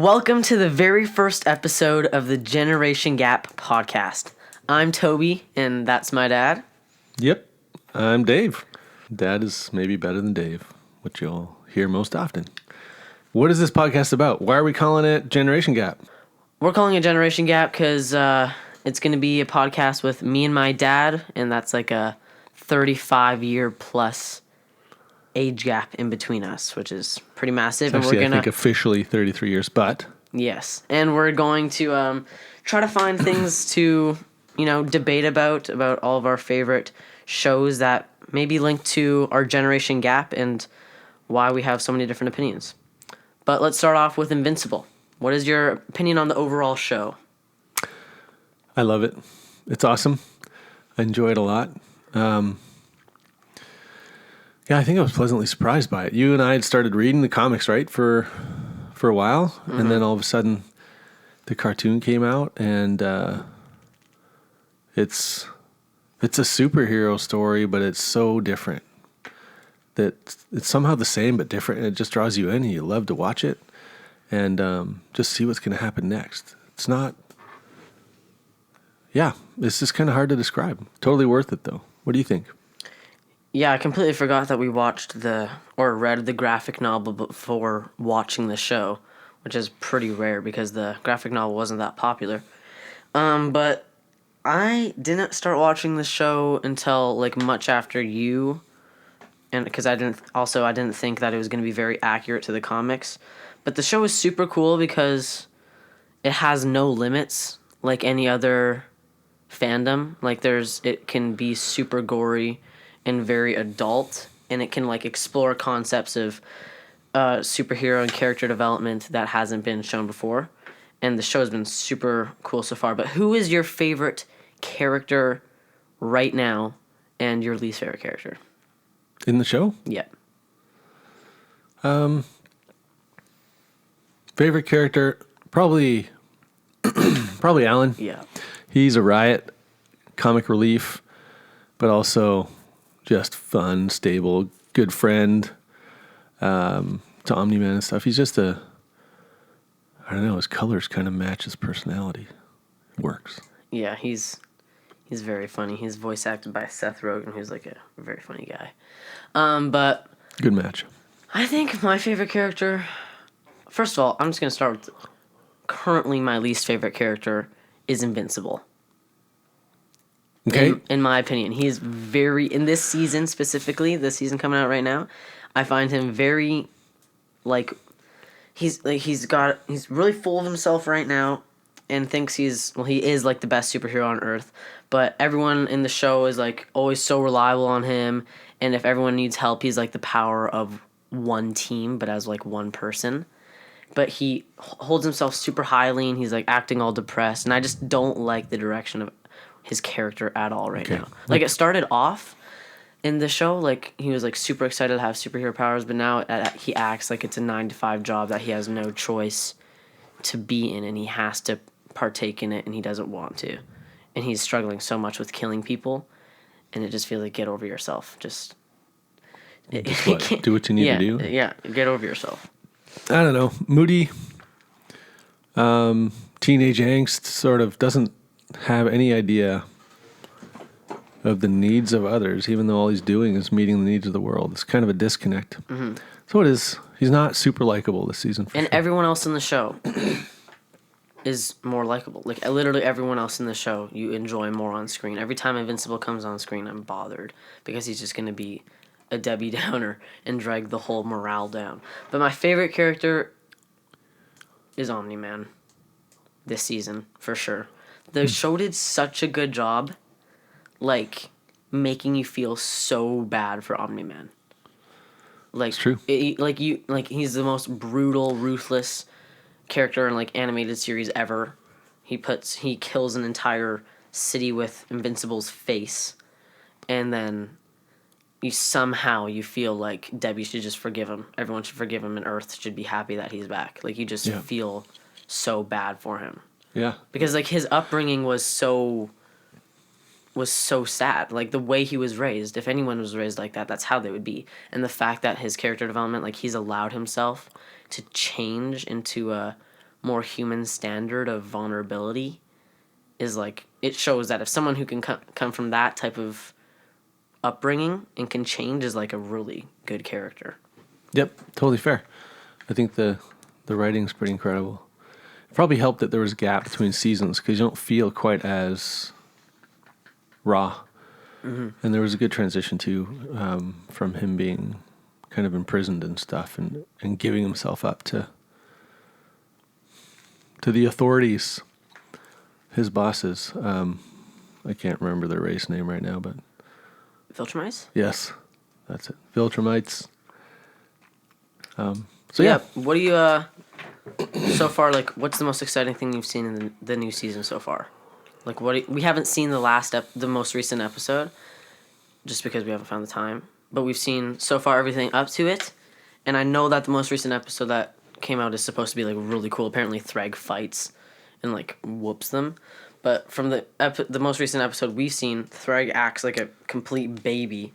Welcome to the very first episode of the Generation Gap podcast. I'm Toby, and that's my dad. Yep, I'm Dave. Dad is maybe better than Dave, which you'll hear most often. What is this podcast about? Why are we calling it Generation Gap? We're calling it Generation Gap because it's going to be a podcast with me and my dad, and that's like a 35-year plus age gap in between us, which is pretty massive. It's actually, and we're gonna, I think, officially 33 years, but... Yes, and we're going to try to find things to, debate about all of our favorite shows that maybe link to our generation gap and why we have so many different opinions. But let's start off with Invincible. What is your opinion on the overall show? I love it. It's awesome. I enjoy it a lot. Yeah, I think I was pleasantly surprised by it. You and I had started reading the comics, right, for a while, mm-hmm. And then all of a sudden the cartoon came out, and it's a superhero story, but it's so different that it's somehow the same but different, and it just draws you in, and you love to watch it and just see what's going to happen next. It's not... Yeah, it's just kind of hard to describe. Totally worth it, though. What do you think? Yeah, I completely forgot that we watched or read the graphic novel before watching the show, which is pretty rare because the graphic novel wasn't that popular. But I didn't start watching the show until like much after you, and because I didn't think that it was going to be very accurate to the comics. But the show is super cool because it has no limits like any other fandom. Like it can be super gory and very adult, and it can like explore concepts of superhero and character development that hasn't been shown before. And the show has been super cool so far. But who is your favorite character right now and your least favorite character? In the show? Yeah. Favorite character, probably Alan. Yeah. He's a riot, comic relief, but also just fun, stable, good friend to Omni-Man and stuff. He's just I don't know, his colors kind of match his personality. It works. Yeah, he's very funny. He's voice acted by Seth Rogen, who's like a very funny guy. But good match. I think my favorite character, first of all, I'm just going to start with currently my least favorite character is Invincible. Okay. In my opinion, he's very, in this season specifically, this season coming out right now, I find him very, he's really full of himself right now and thinks he is like the best superhero on Earth, but everyone in the show is like always so reliable on him, and if everyone needs help, he's like the power of one team, but as like one person. But he holds himself super highly, and he's like acting all depressed, and I just don't like the direction of his character at all right now. Like, it started off in the show, like, he was, like, super excited to have superhero powers, but now he acts like it's a 9-to-5 job that he has no choice to be in, and he has to partake in it, and he doesn't want to. And he's struggling so much with killing people, and it just feels like, get over yourself. Just what? Do what you need to do? Yeah, get over yourself. I don't know. Moody, teenage angst, sort of doesn't have any idea of the needs of others, even though all he's doing is meeting the needs of the world. It's kind of a disconnect. Mm-hmm. So it is. He's not super likable this season. And sure. Everyone else in the show is more likable. Like, literally everyone else in the show you enjoy more on screen. Every time Invincible comes on screen, I'm bothered because he's just going to be a Debbie Downer and drag the whole morale down. But my favorite character is Omni-Man this season, for sure. The show did such a good job, like, making you feel so bad for Omni-Man. Like, it's true. He's the most brutal, ruthless character in, like, animated series ever. He kills an entire city with Invincible's face, and then you feel like Debbie should just forgive him. Everyone should forgive him, and Earth should be happy that he's back. Like, you just feel so bad for him. Yeah. Because, like, his upbringing was so sad. Like, the way he was raised, if anyone was raised like that, that's how they would be. And the fact that his character development, like, he's allowed himself to change into a more human standard of vulnerability is like, it shows that if someone who can come from that type of upbringing and can change is like a really good character. Yep, totally fair. I think the writing's pretty incredible. It probably helped that there was a gap between seasons because you don't feel quite as raw. Mm-hmm. And there was a good transition too, from him being kind of imprisoned and stuff, and giving himself up to the authorities, his bosses. I can't remember their race name right now, but Viltrumites? yes, that's it. Viltrumites. So yeah, what do you so far, like, what's the most exciting thing you've seen in the new season so far? Like, we haven't seen the most recent episode, just because we haven't found the time. But we've seen so far everything up to it, and I know that the most recent episode that came out is supposed to be like really cool. Apparently, Thrag fights and like whoops them. But from the most recent episode we've seen, Thrag acts like a complete baby,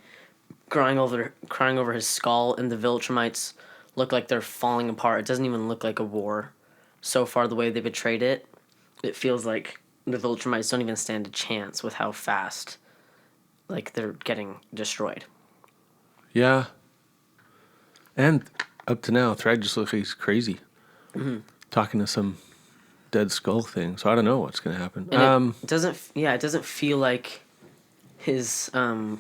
crying over his skull, and the Viltrumites look like they're falling apart. It doesn't even look like a war. So far, the way they betrayed it, it feels like the Viltrumites don't even stand a chance with how fast, like, they're getting destroyed. Yeah. And up to now, Thrag just looks like he's crazy. Mm-hmm. Talking to some dead skull thing. So I don't know what's going to happen. And it doesn't feel like his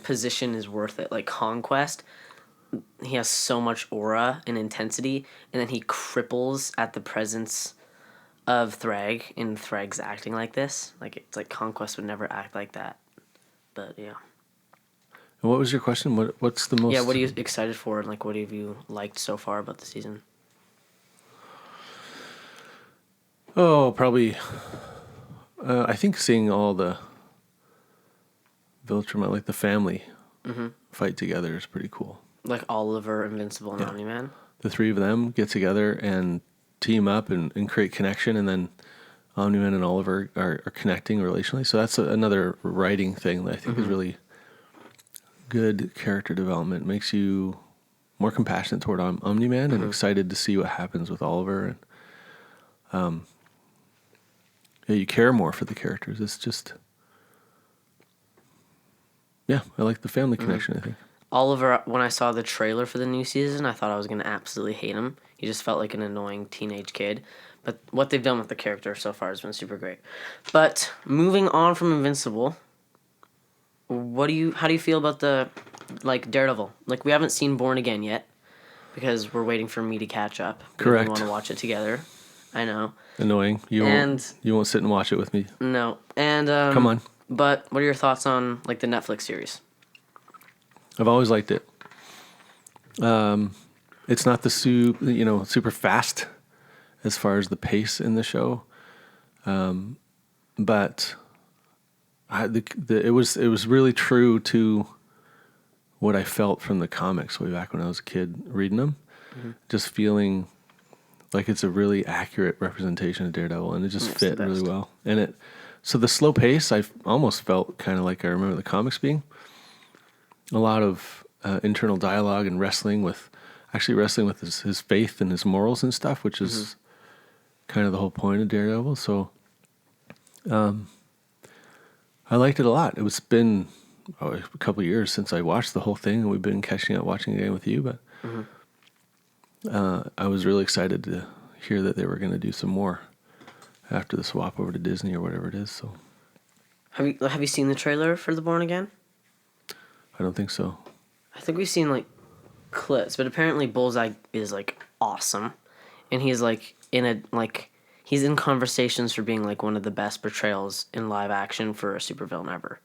position is worth it. Like Conquest, he has so much aura and intensity, and then he cripples at the presence of Thrag, and Thrag's acting like this. Like, it's like Conquest would never act like that. But yeah. And what was your question? What's the most... Yeah, what are you excited for, and like, what have you liked so far about the season? Oh, probably... I think seeing all the Viltrumite, like the family, fight together is pretty cool. Like Oliver, Invincible, and Omni-Man? The three of them get together and team up and create connection, and then Omni-Man and Oliver are connecting relationally. So that's another writing thing that I think is really good character development. It makes you more compassionate toward Omni-Man and excited to see what happens with Oliver. And you care more for the characters. It's just... Yeah, I like the family connection, I think. Oliver, when I saw the trailer for the new season, I thought I was going to absolutely hate him. He just felt like an annoying teenage kid. But what they've done with the character so far has been super great. But moving on from Invincible, how do you feel about the, like, Daredevil? Like, we haven't seen Born Again yet because we're waiting for me to catch up. Correct. We want to watch it together. I know. Annoying. You won't sit and watch it with me. No. And come on. But what are your thoughts on, like, the Netflix series? I've always liked it. It's not the super fast as far as the pace in the show, but it was really true to what I felt from the comics way back when I was a kid reading them. Mm-hmm. Just feeling like it's a really accurate representation of Daredevil, and it just fit really well. And so the slow pace, I almost felt kind of like I remember the comics being. A lot of internal dialogue and wrestling with his faith and his morals and stuff, which is kind of the whole point of Daredevil. So I liked it a lot. It's been a couple of years since I watched the whole thing, and we've been catching up watching it again with you, but I was really excited to hear that they were going to do some more after the swap over to Disney or whatever it is. So have you seen the trailer for the Born Again? I don't think so. I think we've seen, like, clips, but apparently Bullseye is, like, awesome. And he's, like, he's in conversations for being, like, one of the best portrayals in live action for a supervillain ever.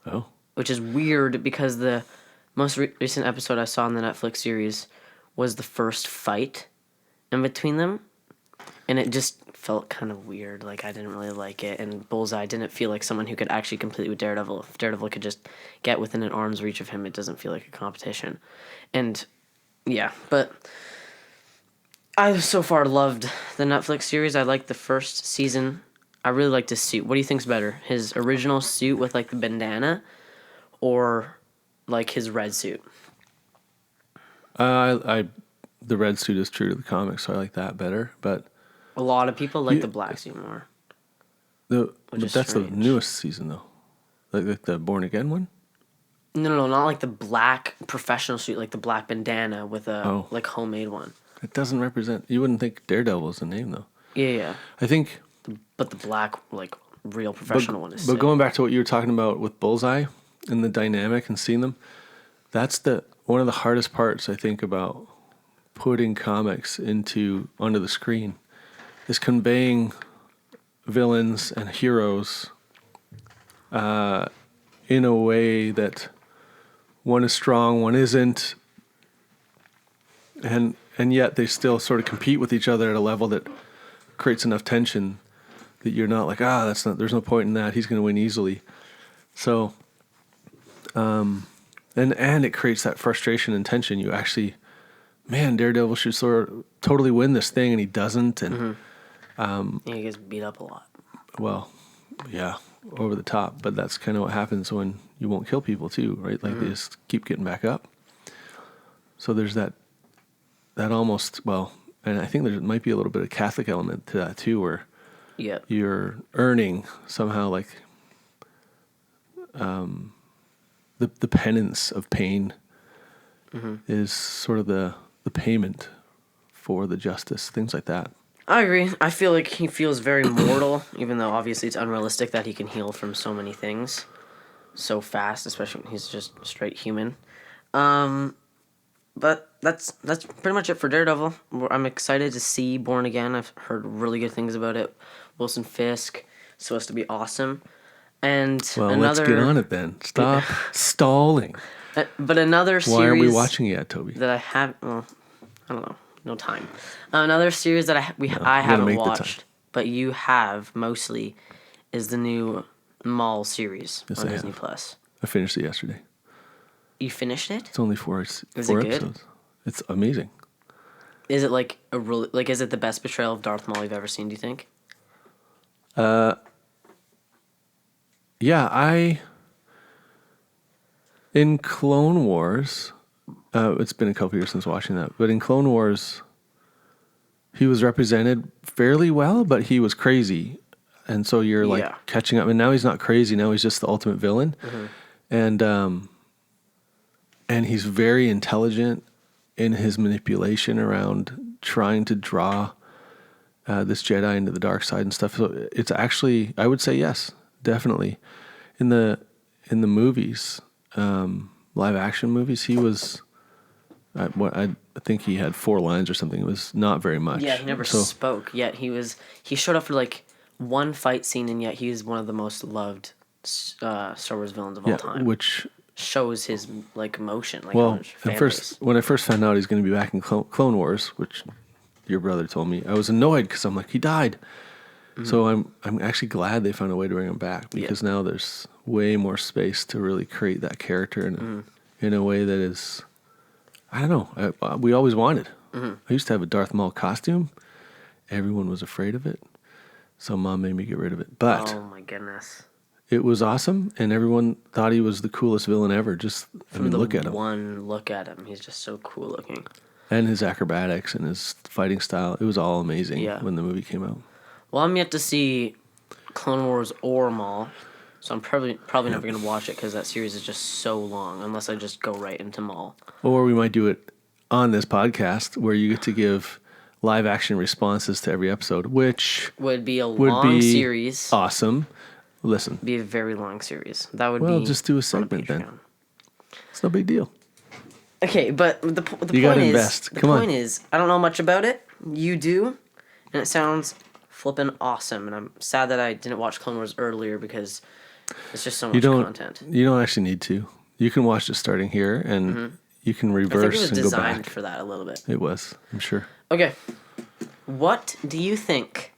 Oh. Which is weird because the most recent episode I saw in the Netflix series was the first fight in between them. And it just felt kind of weird. Like, I didn't really like it. And Bullseye didn't feel like someone who could actually compete with Daredevil. If Daredevil could just get within an arm's reach of him, it doesn't feel like a competition. And, yeah. But I so far loved the Netflix series. I liked the first season. I really liked his suit. What do you think's better? His original suit with, like, the bandana or, like, his red suit? The red suit is true to the comics, so I like that better. But A lot of people like the black suit more. But is that's strange. the newest season, though. Like the Born Again one? No, not like the black professional suit, like the black bandana with a like homemade one. It doesn't represent... You wouldn't think Daredevil is the name, though. Yeah. I think... But the black, like, real professional one is But sick. going back to what you were talking about with Bullseye and the dynamic and seeing them, that's one of the hardest parts, I think, about putting comics onto the screen is conveying villains and heroes in a way that one is strong, one isn't, and yet they still sort of compete with each other at a level that creates enough tension that you're not like, there's no point in that. He's going to win easily. So, and it creates that frustration and tension. You actually, Daredevil should sort of totally win this thing, and he doesn't. And he gets beat up a lot. Well, yeah, over the top. But that's kind of what happens when you won't kill people too, right? Like they just keep getting back up. So there's that almost, and I think there might be a little bit of Catholic element to that too, where you're earning somehow like the penance of pain is sort of the payment for the justice, things like that. I agree. I feel like he feels very mortal, even though obviously it's unrealistic that he can heal from so many things so fast, especially when he's just straight human. But that's pretty much it for Daredevil. I'm excited to see Born Again. I've heard really good things about it. Wilson Fisk supposed to be awesome. And let's get on it then. Stop stalling. But another series... Why aren't we watching it yet, Toby? That I have... Well, I don't know. No time. Another series that I haven't watched, but you have mostly, is the new Maul series on Disney Plus. I finished it yesterday. You finished it? It's only four Is episodes. It good? It's amazing. Is it like is it the best portrayal of Darth Maul you've ever seen, do you think? Yeah, in Clone Wars, it's been a couple years since watching that, but in Clone Wars, he was represented fairly well, but he was crazy. And so you're like catching up, and now he's not crazy. Now he's just the ultimate villain. And he's very intelligent in his manipulation around trying to draw this Jedi into the dark side and stuff. So it's actually, I would say yes, definitely. In the movies, live action movies, he was, I think he had 4 lines or something. It was not very much. Yeah, he never spoke. Yet he showed up for like one fight scene, and yet he is one of the most loved Star Wars villains of all time. Which shows his like emotion. Like when I first found out he's going to be back in Clone Wars, which your brother told me, I was annoyed because I'm like, he died. So I'm actually glad they found a way to bring him back, because now there's way more space to really create that character in a way that is, I don't know, we always wanted. I used to have a Darth Maul costume. Everyone was afraid of it, so Mom made me get rid of it. But oh my goodness, it was awesome, and everyone thought he was the coolest villain ever. Just look at him. One look at him, he's just so cool looking. And his acrobatics and his fighting style, it was all amazing when the movie came out. Well, I'm yet to see Clone Wars or Maul, so I'm probably never going to watch it because that series is just so long, unless I just go right into Maul. Or we might do it on this podcast where you get to give live action responses to every episode, which would be a long series. Awesome. Listen. Be a very long series. That would be. Just do a segment then. It's no big deal. Okay, but the point is, I don't know much about it. You do, and it sounds flippin' awesome. And I'm sad that I didn't watch Clone Wars earlier because it's just so much content. You don't actually need to. You can watch it starting here, and you can reverse and go back. I think it was designed for that a little bit. It was, I'm sure. Okay, what do you think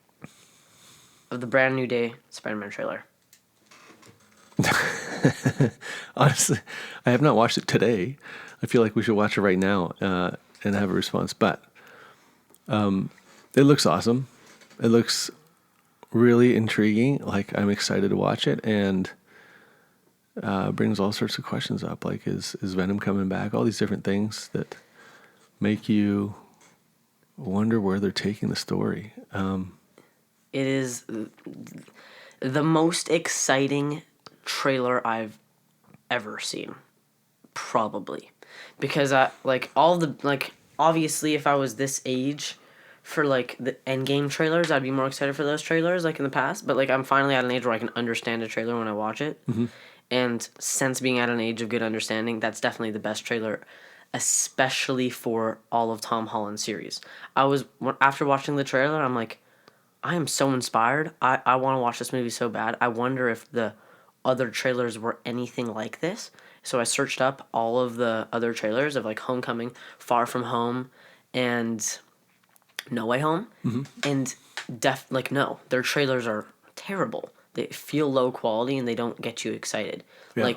of the brand new day Spider-Man trailer? Honestly, I have not watched it today. I feel like we should watch it right now and have a response. But it looks awesome. It looks really intriguing. Like, I'm excited to watch it, and brings all sorts of questions up. Like, is Venom coming back? All these different things that make you wonder where they're taking the story. It is the most exciting trailer I've ever seen, probably, because I like all the like obviously if I was this age for like the Endgame trailers, I'd be more excited for those trailers like in the past. But like I'm finally at an age where I can understand a trailer when I watch it, and since being at an age of good understanding, that's definitely the best trailer, especially for all of Tom Holland's series. After watching the trailer, I'm like, I am so inspired. I want to watch this movie so bad. I wonder if the other trailers were anything like this. So I searched up all of the other trailers of like Homecoming, Far From Home, and No Way Home. And no, their trailers are terrible. They feel low quality and they don't get you excited. Yeah.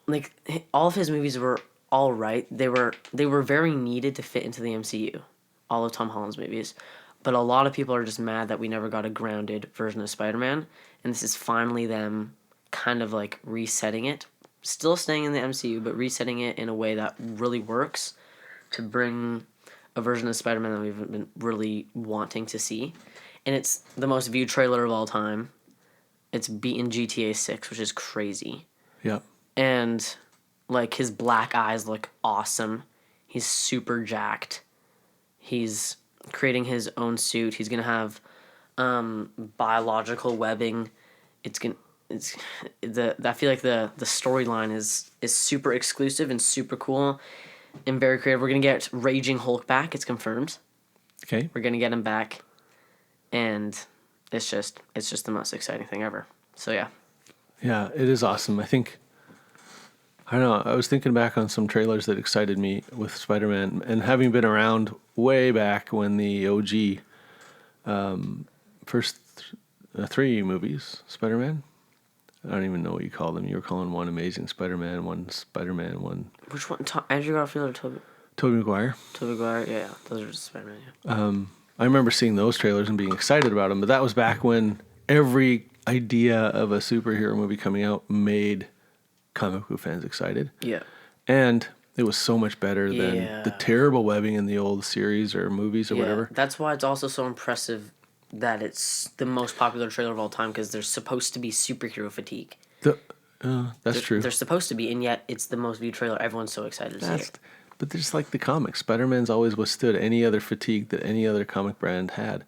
Like all of his movies were all right. They were very needed to fit into the MCU. All of Tom Holland's movies. But a lot of people are just mad that we never got a grounded version of Spider-Man, and this is finally them kind of like resetting it. Still staying in the MCU, but resetting it in a way that really works to bring a version of Spider-Man that we've been really wanting to see. And it's the most viewed trailer of all time. It's beaten GTA 6, which is crazy. Yeah. And like his black eyes look awesome. He's super jacked. He's creating his own suit. He's gonna have biological webbing. I feel like the storyline is super exclusive and super cool and very creative. We're gonna get Raging Hulk back. It's confirmed. Okay. We're gonna get him back, and it's just the most exciting thing ever. So yeah. Yeah, it is awesome. I don't know. I was thinking back on some trailers that excited me with Spider-Man, and having been around way back when the OG first three movies, Spider-Man. I don't even know what you call them. You were calling one Amazing Spider-Man, one Which one? Andrew Garfield or Tobey Maguire. Tobey Maguire? Yeah, those are just Spider-Man. Yeah. I remember seeing those trailers and being excited about them, but that was back when every idea of a superhero movie coming out made comic book fans excited. Yeah. And it was so much better than Yeah. the terrible webbing in the old series or movies or whatever. That's why it's also so impressive that it's the most popular trailer of all time, because there's supposed to be superhero fatigue. That's true. There's supposed to be, and yet it's the most viewed trailer. Everyone's so excited to see it. But there's like the comics. Spider-Man's always withstood any other fatigue that any other comic brand had.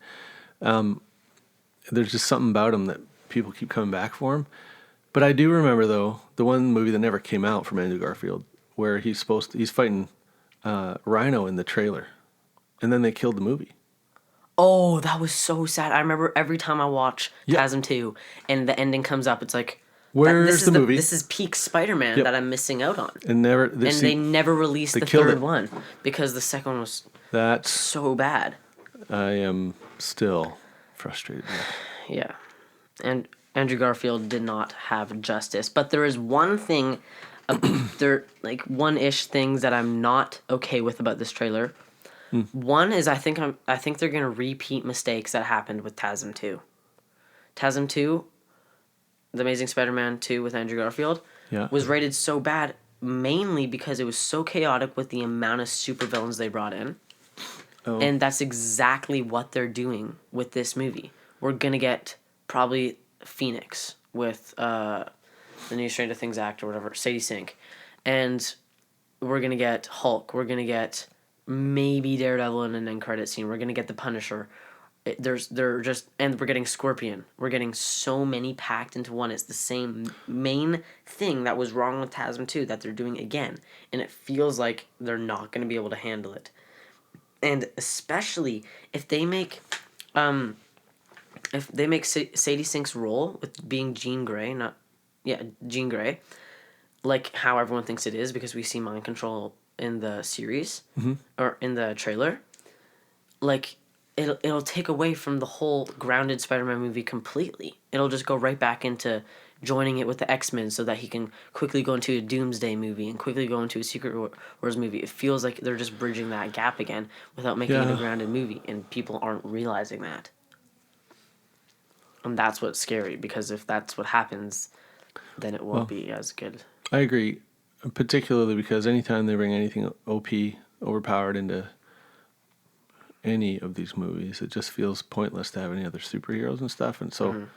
There's just something about him that people keep coming back for him. But I do remember, though, the one movie that never came out from Andrew Garfield, where he's fighting Rhino in the trailer, and then they killed the movie. Oh, that was so sad. I remember every time I watch TASM 2 and the ending comes up, it's like, Where's the movie? This is peak Spider-Man that I'm missing out on. And they never released the third one because the second one was so bad. I am still frustrated. Yeah. And Andrew Garfield did not have justice. But there is one thing, one-ish things that I'm not okay with about this trailer. One is I think they're gonna repeat mistakes that happened with TASM 2. TASM 2, The Amazing Spider-Man 2 with Andrew Garfield, was rated so bad mainly because it was so chaotic with the amount of supervillains they brought in. Oh. And that's exactly what they're doing with this movie. We're gonna get probably Phoenix with the new Stranger Things actor, whatever, Sadie Sink, and we're gonna get Hulk. We're gonna get maybe Daredevil in an end credit scene. We're gonna get the Punisher. And we're getting Scorpion. We're getting so many packed into one. It's the same main thing that was wrong with TASM 2 that they're doing again, and it feels like they're not gonna be able to handle it. And especially if they make Sadie Sink's role with being Jean Grey, Jean Grey, like how everyone thinks it is, because we see mind control in the series or in the trailer, like it'll take away from the whole grounded Spider-Man movie completely. It'll just go right back into joining it with the X-Men so that he can quickly go into a Doomsday movie and quickly go into a Secret Wars movie. It feels like they're just bridging that gap again without making it a grounded movie, and people aren't realizing that. And that's what's scary, because if that's what happens, then it won't be as good. I agree, particularly because anytime they bring anything OP, overpowered into any of these movies. It just feels pointless to have any other superheroes and stuff. And so,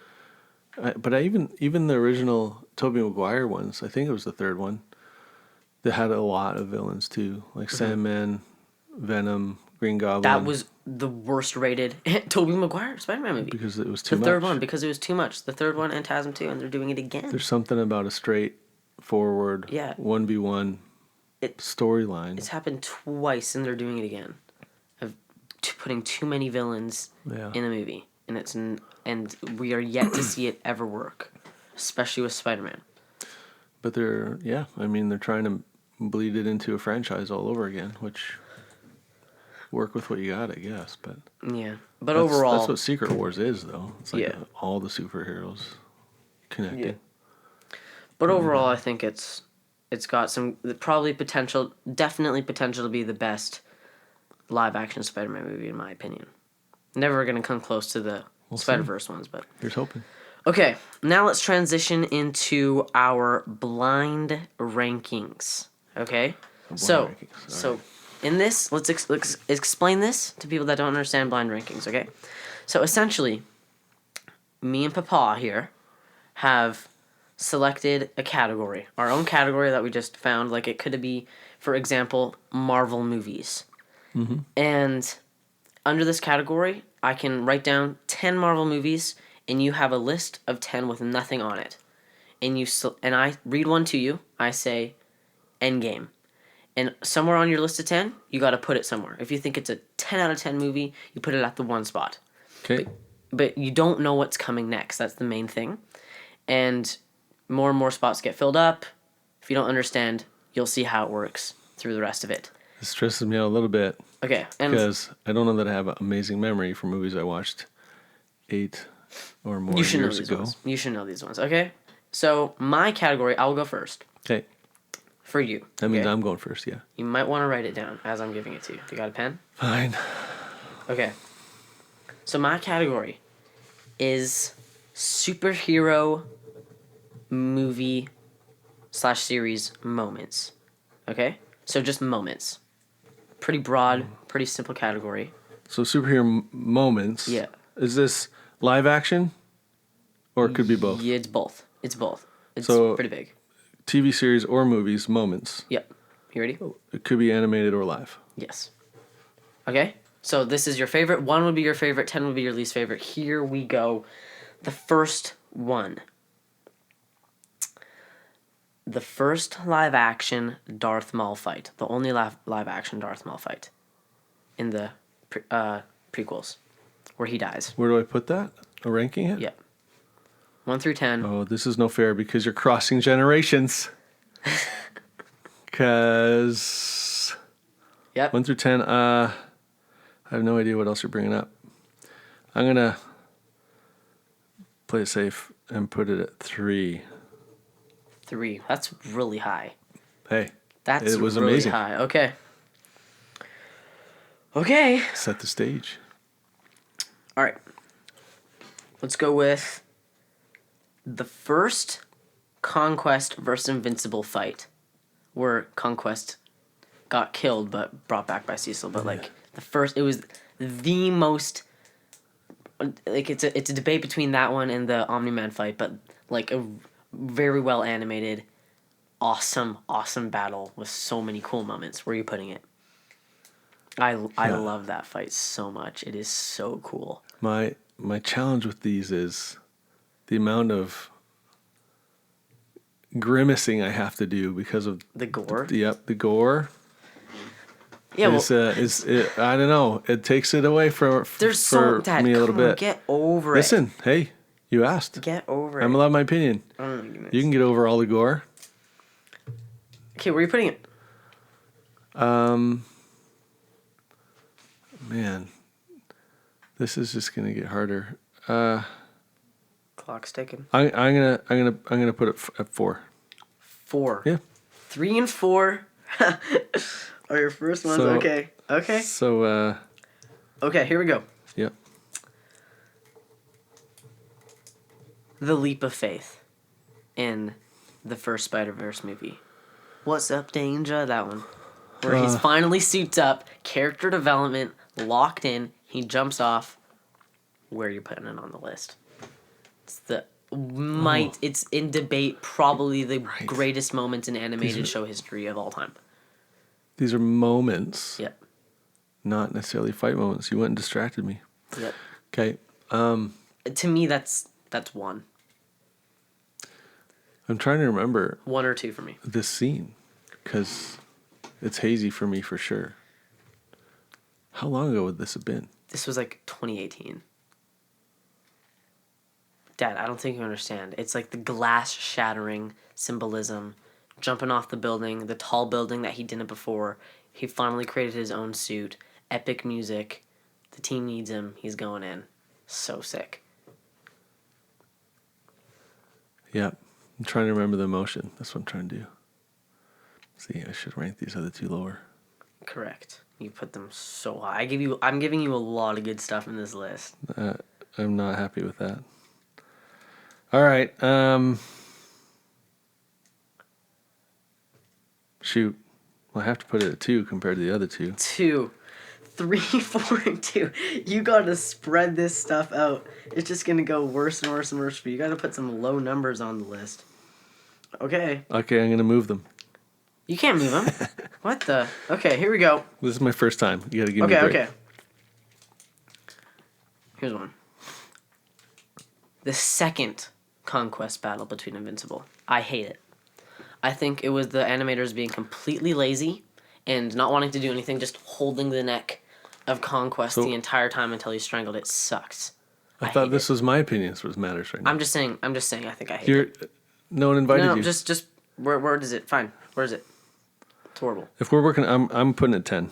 even the original Tobey Maguire ones, I think it was the third one, that had a lot of villains too, like Sandman, Venom, Green Goblin. That was the worst rated Tobey Maguire Spider-Man movie. because it was too The much. third one, because it was too much. The third one and Tasm 2, and they're doing it again. There's something about a straightforward 1v1 storyline. It's happened twice, and they're doing it again. Of putting too many villains in a movie, and we are yet to see it ever work, especially with Spider-Man. But they're trying to bleed it into a franchise all over again, which work with what you got, I guess. But yeah, but overall, that's what Secret Wars is, though. It's like all the superheroes connected. Yeah. But overall, I think it's got some definitely potential to be the best live action Spider-Man movie in my opinion. Never gonna come close to the Spider-Verse ones, but here's hoping. Okay, now let's transition into our blind rankings. Okay, so in this, let's explain this to people that don't understand blind rankings. Okay, so essentially, me and Papa here have selected a category, our own category that we just found. Like it could be, for example, Marvel movies, and under this category, I can write down 10 Marvel movies. And you have a list of 10 with nothing on it. And I read one to you. I say, Endgame. And somewhere on your list of 10, you got to put it somewhere. If you think it's a 10 out of 10 movie, you put it at the one spot. Okay. But you don't know what's coming next. That's the main thing. And more spots get filled up. If you don't understand, you'll see how it works through the rest of it. It stresses me out a little bit. Okay. Because I don't know that I have an amazing memory for movies I watched 8 or more years ago. You should know these ones, okay? So, my category, I'll go first. Okay. For you. That means I'm going first, yeah. You might want to write it down as I'm giving it to you. You got a pen? Fine. Okay. So, my category is superhero movie / series moments. Okay? So, just moments. Pretty broad, pretty simple category. So, superhero moments. Yeah. Is this live action? Or it could be both? Yeah, it's both. It's So, pretty big. TV series or movies, moments. Yep. You ready? It could be animated or live. Yes. Okay? So this is your favorite. 1 would be your favorite. 10 would be your least favorite. Here we go. The first one. The first live action Darth Maul fight. The only live action Darth Maul fight. In the prequels. Where he dies. Where do I put that? A ranking it? Yep. 1 through 10. Oh, this is no fair because you're crossing generations. Because... Yep. 1 through 10, I have no idea what else you're bringing up. I'm going to play it safe and put it at 3. 3. That's really high. Hey, That's it was really amazing. high. Okay. Set the stage. All right. Let's go with the first Conquest versus Invincible fight, where Conquest got killed but brought back by Cecil. But it was the most. Like it's a debate between that one and the Omni-Man fight, but like a very well animated, awesome battle with so many cool moments. Where are you putting it? I love that fight so much. It is so cool. My challenge with these is the amount of grimacing I have to do because of the gore. The gore. Yeah, I don't know. It takes it away for me a little bit. Get over Listen, hey, you asked. Get over it. I'm allowed my opinion. Oh my goodness. You can get over all the gore. Okay, where are you putting it? Man, this is just gonna get harder. Clock's ticking. I'm gonna put it at 4. 4. Yeah. 3 and 4 are your first ones. Okay. So. Okay, here we go. Yep. The leap of faith in the first Spider-Verse movie. What's up, Danger? That one. Where he's finally suits up, character development, locked in. He jumps off. Where are you putting it on the list? It's in debate, probably the greatest moment in animated show history of all time. These are moments. Yep. Not necessarily fight moments. You went and distracted me. Yep. Okay. To me, that's one. I'm trying to remember 1 or 2 for me. this scene because it's hazy for me for sure. How long ago would this have been? This was like 2018. Dad, I don't think you understand. It's like the glass shattering symbolism, jumping off the building, the tall building that he didn't before. He finally created his own suit. Epic music. The team needs him. He's going in. So sick. Yeah. I'm trying to remember the emotion. That's what I'm trying to do. See, I should rank these other 2 lower. Correct. You put them so high. I'm giving you a lot of good stuff in this list. I'm not happy with that. All right. Shoot. Well, I have to put it at 2 compared to the other 2. 2, 3, 4, and 2. You gotta spread this stuff out. It's just gonna go worse and worse and worse for you. You gotta put some low numbers on the list. Okay. Okay, I'm going to move them. You can't move them. What the? Okay, here we go. This is my first time. You got to give me a break. Okay. Here's one. The second conquest battle between Invincible. I hate it. I think it was the animators being completely lazy and not wanting to do anything, just holding the neck of Conquest the entire time until he strangled it. Sucks. I thought this was my opinion. This was matters right now. I'm just saying. I think I hate it. No one invited No, you. just where is it? Fine. Where is it? It's horrible. If we're working, I'm putting it 10.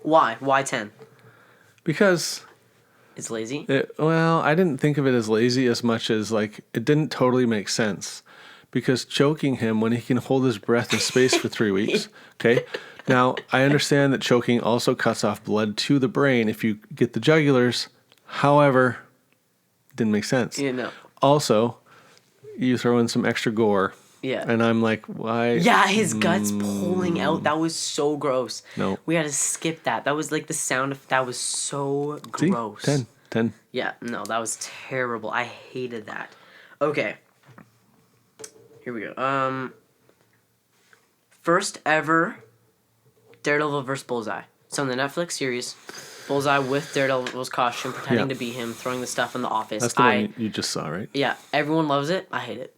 Why? Why 10? Because It's lazy. I didn't think of it as lazy as much as like it didn't totally make sense. Because choking him when he can hold his breath in space for 3 weeks. Okay. Now I understand that choking also cuts off blood to the brain if you get the jugulars. However, it didn't make sense. Yeah, no. Also, you throw in some extra gore. Yeah. And I'm like, why? Yeah, his guts pulling out. That was so gross. No. We had to skip that. That was like the sound of that was so See? gross. 10. Yeah, no, that was terrible. I hated that. Okay. Here we go. First ever Daredevil vs. Bullseye. So in the Netflix series, Bullseye with Daredevil's costume, pretending to be him, throwing the stuff in the office. That's the one you just saw, right? Yeah, everyone loves it. I hate it.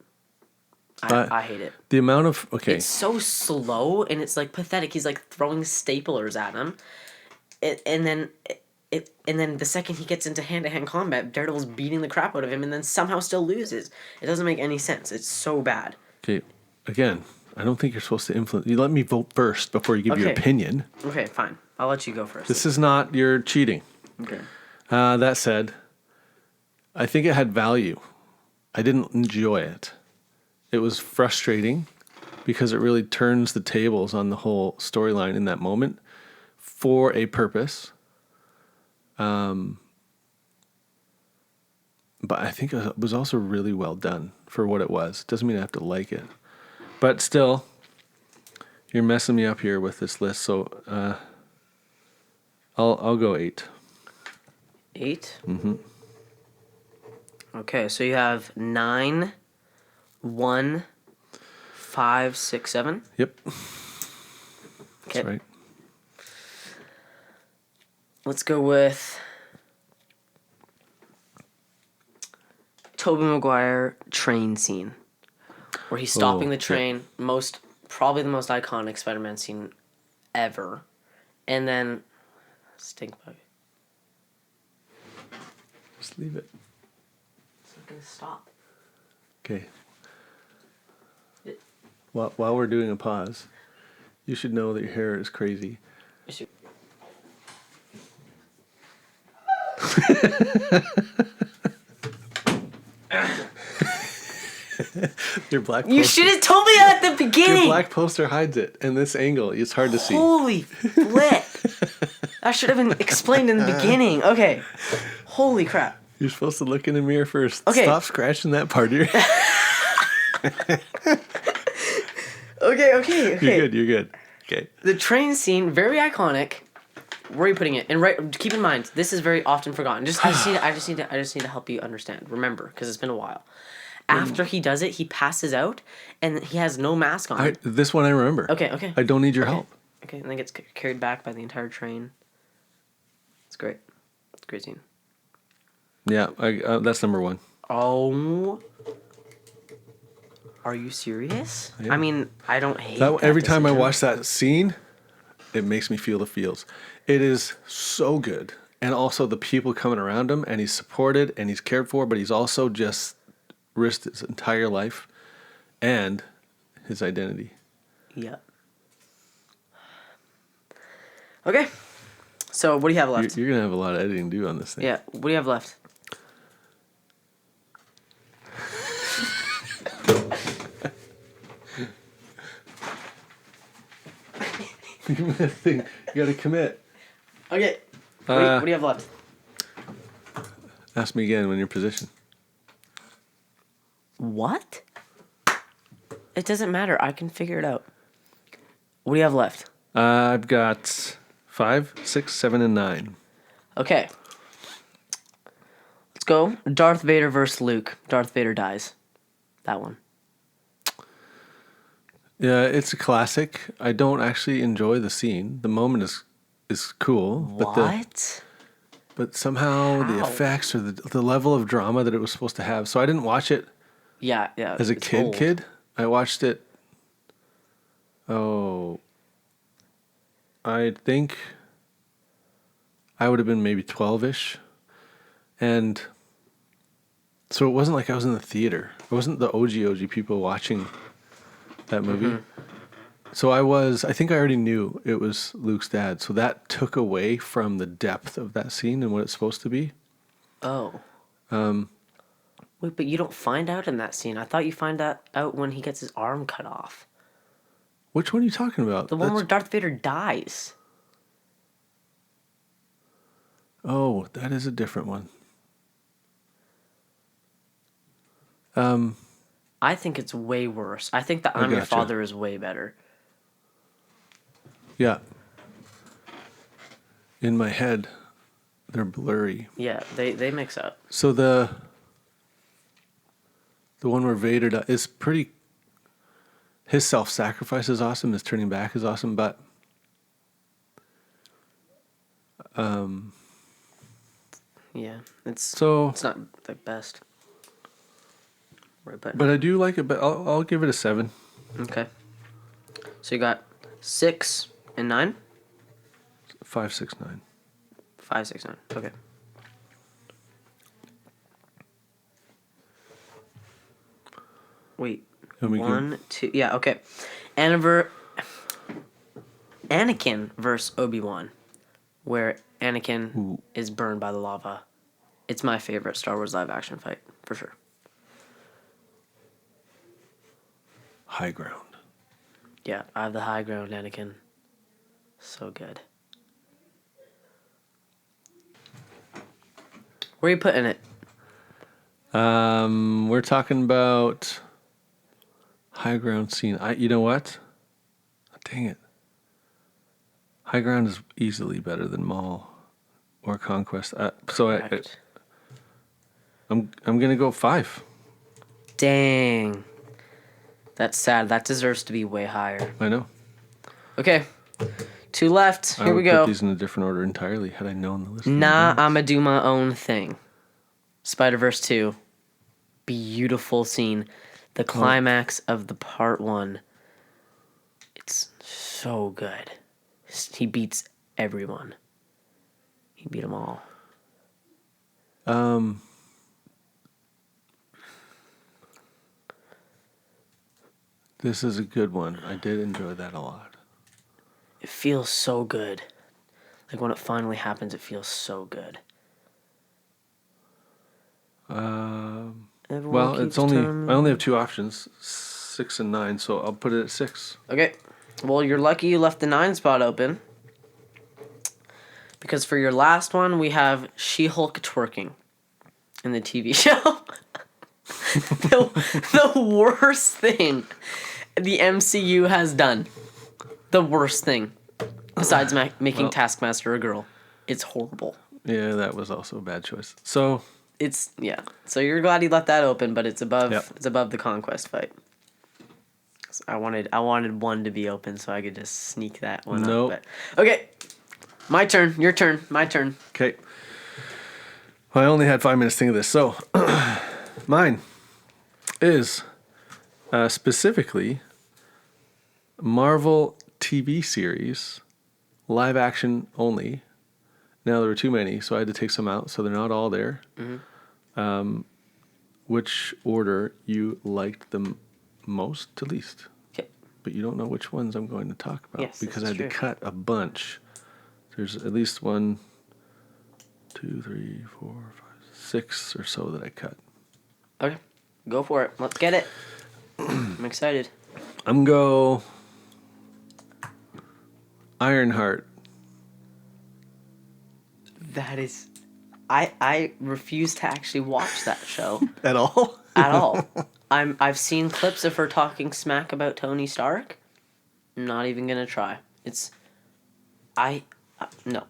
I hate it. The amount of It's so slow and it's like pathetic. He's like throwing staplers at him, and then the second he gets into hand-to-hand combat, Daredevil's beating the crap out of him and then somehow still loses. It doesn't make any sense. It's so bad. Okay, again, I don't think you're supposed to influence. You let me vote first before you give your opinion. Okay, fine. I'll let you go first. This is not your cheating. Okay. That said, I think it had value. I didn't enjoy it. It was frustrating because it really turns the tables on the whole storyline in that moment for a purpose. But I think it was also really well done for what it was. Doesn't mean I have to like it. But still, you're messing me up here with this list, so I'll go 8. 8? Mm-hmm. Okay, so you have 9, 1, 5, 6, 7? Yep. Okay. That's right. Let's go with Tobey Maguire train scene, where he's stopping the train. Yeah. Probably the most iconic Spider-Man scene ever, and then stink bug. Just leave it. It's not gonna stop. Okay. While we're doing a pause, you should know that your hair is crazy. Your black poster, you should have told me that at the beginning. Your black poster hides it, and this angle, it's hard to see. Holy flip. That should have been explained in the beginning. Okay. Holy crap. You're supposed to look in the mirror first. Okay. Stop scratching that part of your Okay. You're good. Okay. The train scene, very iconic. Where are you putting it? And right, keep in mind, this is very often forgotten. I just need to help you understand. Remember, because it's been a while. After he does it, he passes out, and he has no mask on. This one I remember. Okay. I don't need your help. Okay, and then gets carried back by the entire train. It's great. It's a great scene. Yeah, that's number 1. Oh. Are you serious? Yeah. I mean, I don't hate that every time I decision. watch that scene, it makes me feel the feels. It is so good. And also the people coming around him, and he's supported and he's cared for, but he's also just risked his entire life and his identity. Yeah. Okay. So what do you have left? You're going to have a lot of editing to do on this thing. Yeah. What do you have left? You got to commit. Okay. What do you have left? Ask me again when you're positioned. What? It doesn't matter. I can figure it out. What do you have left? I've got 5, 6, 7, and 9. Okay. Let's go. Darth Vader versus Luke. Darth Vader dies. That one. Yeah, it's a classic. I don't actually enjoy the scene. The moment is cool. What? But somehow the effects or the level of drama that it was supposed to have. So I didn't watch it. Yeah. As a kid. I watched it. I think I would have been maybe 12-ish. And so it wasn't like I was in the theater. It wasn't the OG people watching that movie. Mm-hmm. So I think I already knew it was Luke's dad. So that took away from the depth of that scene and what it's supposed to be. Oh. Wait, but you don't find out in that scene. I thought you find that out when he gets his arm cut off. Which one are you talking about? The one where Darth Vader dies. Oh, that is a different one. I think it's way worse. I think the I'm Your Father is way better. Yeah. In my head, they're blurry. Yeah, they mix up. So the one where Vader is pretty... His self-sacrifice is awesome. His turning back is awesome, but... Yeah, it's not the best. But I do like it, but I'll give it a 7. Okay. So you got 6 and 9? 5, 6, 9. 5, 6, 9. Okay. Wait. 1, 2. Yeah, okay. Anakin versus Obi-Wan, where Anakin is burned by the lava. It's my favorite Star Wars live action fight, for sure. High ground. Yeah, I have the high ground, Anakin. So good. Where are you putting it? We're talking about high ground scene. You know what? Dang it. High ground is easily better than Maul or Conquest. I'm gonna go 5. Dang. That's sad. That deserves to be way higher. I know. Okay. 2 left. Here we go. I would put these in a different order entirely had I known the list. Nah, I'ma do my own thing. Spider-Verse 2. Beautiful scene. The climax of the part 1. It's so good. He beats everyone. He beat them all. This is a good one. I did enjoy that a lot. It feels so good. Like when it finally happens, it feels so good. Well, it's only I only have 2 options, 6 and 9, so I'll put it at 6. Okay. Well, you're lucky you left the 9 spot open. Because for your last one, we have She-Hulk twerking in the TV show. the worst thing the MCU has done. The worst thing. Besides making Taskmaster a girl, it's horrible. Yeah, that was also a bad choice. So It's yeah. So you're glad he left that open, but it's above. Yep. It's above the conquest fight. So I wanted one to be open so I could just sneak that one Nope. up. But okay, my turn. Your turn. My turn. okay. Well, I only had 5 minutes to think of this. So mine is specifically Marvel TV series, live action only. Now there were too many, so I had to take some out, so they're not all there. Which order you liked them most to least? Okay. But you don't know which ones I'm going to talk about Yes, because I this had is to true. cut a bunch. There's at least 1, 2, 3, 4, 5, 6 or so that I cut. Okay, go for it. Let's get it. I'm excited. I'm go Ironheart. That is, I refuse to actually watch that show At all? at all. I've seen clips of her talking smack about Tony Stark. I'm not even gonna try. It's, no.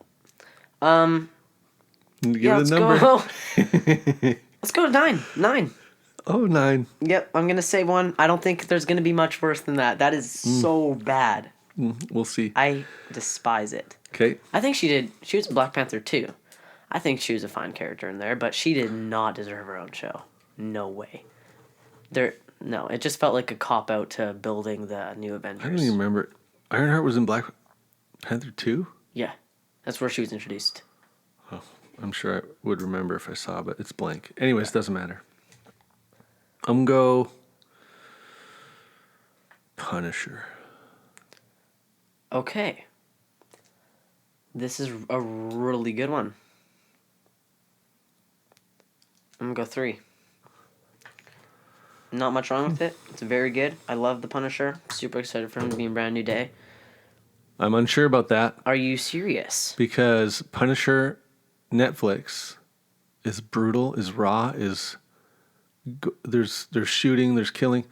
Give Yeah, it let's a number. go. Let's go to 9. 9. Oh, 9. Yep, I'm gonna say 1. I don't think there's gonna be much worse than that. That is so bad. We'll see. I despise it. Okay. I think she was in Black Panther too. I think she was a fine character in there, but she did not deserve her own show. No way. No, it just felt like a cop out to building the new Avengers. I don't even remember. Ironheart was in Black Panther 2? Yeah, that's where she was introduced. Oh, I'm sure I would remember if I saw, but it's blank. Anyways, doesn't matter. I'm go Punisher. Okay. This is a really good one. I'm gonna go 3. Not much wrong with it. It's very good. I love the Punisher. Super excited for him to be in Brand New Day. I'm unsure about that Are you serious? because Punisher Netflix is brutal, is raw, there's shooting, there's killing.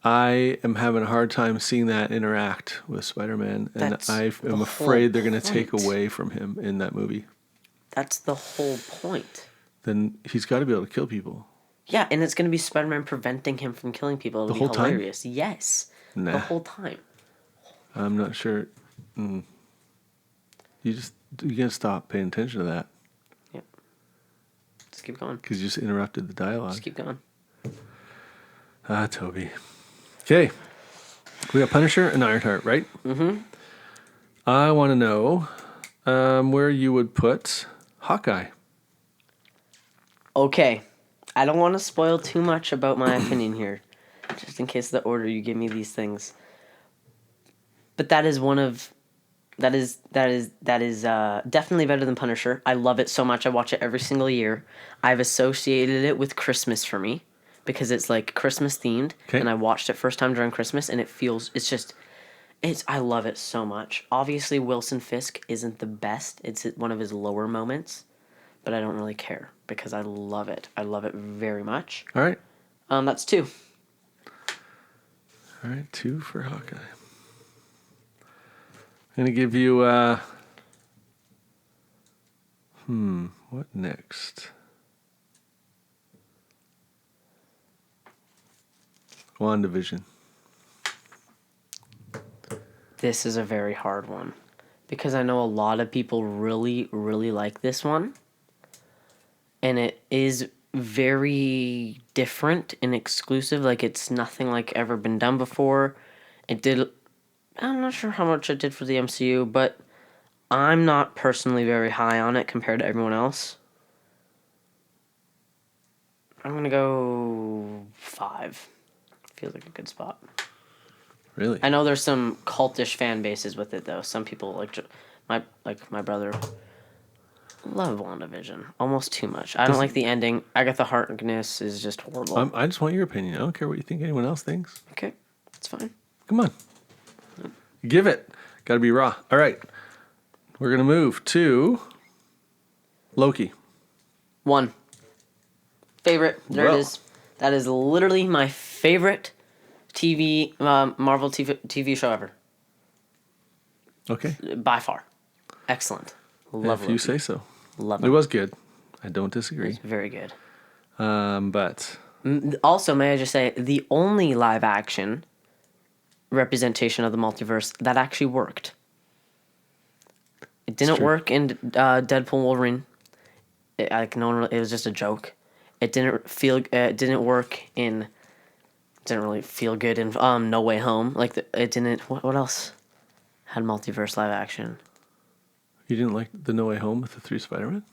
I am having a hard time seeing that interact with Spider-Man, and That's I the am whole afraid they're going to take point. away from him in that movie. That's the whole point. Then he's got to be able to kill people. Yeah, and it's going to be Spider-Man preventing him from killing people. It'll The whole be time? hilarious. Yes. Nah. The whole time. I'm not sure. You got to stop paying attention to that Yep. Just keep going. because you just interrupted the dialogue. Just keep going. Toby. Okay. We got Punisher and Ironheart, right? Mm-hmm. I want to know where you would put Hawkeye. Okay. I don't want to spoil too much about my opinion here, just in case the order you give me these things. But that is definitely better than Punisher. I love it so much. I watch it every single year. I've associated it with Christmas for me because it's like Christmas themed, Okay. and I watched it first time during Christmas, and I love it so much. Obviously, Wilson Fisk isn't the best. It's one of his lower moments, but I don't really care because I love it. I love it very much. All right. That's 2. All right, 2 for Hawkeye. I'm going to give you, what next? WandaVision. This is a very hard one because I know a lot of people really, really like this one. And it is very different and exclusive. Like, it's nothing like ever been done before. I'm not sure how much it did for the MCU, but I'm not personally very high on it compared to everyone else. I'm going to go 5. Feels like a good spot. Really? I know there's some cultish fan bases with it, though. Some people, my brother, love WandaVision. Almost too much. I don't like the ending. Agatha Harkness is just horrible. I just want your opinion. I don't care what you think anyone else thinks. Okay, that's fine. Come on. Give it. Got to be raw. All right. We're going to move to Loki. 1. Favorite. There Well. it is. That is literally my favorite Marvel TV show ever. Okay. By far. Excellent. Love If you Loki. say so. Love It it. was good. I don't disagree. It's very good. But Also, may I just say, the only live action representation of the multiverse that actually worked. It didn't true. work in Deadpool Wolverine. It was just a joke. It didn't feel. It didn't work in. Didn't really feel good in No Way Home. It didn't. What else had multiverse live action? you didn't like the No Way Home with the 3 Spider-Man?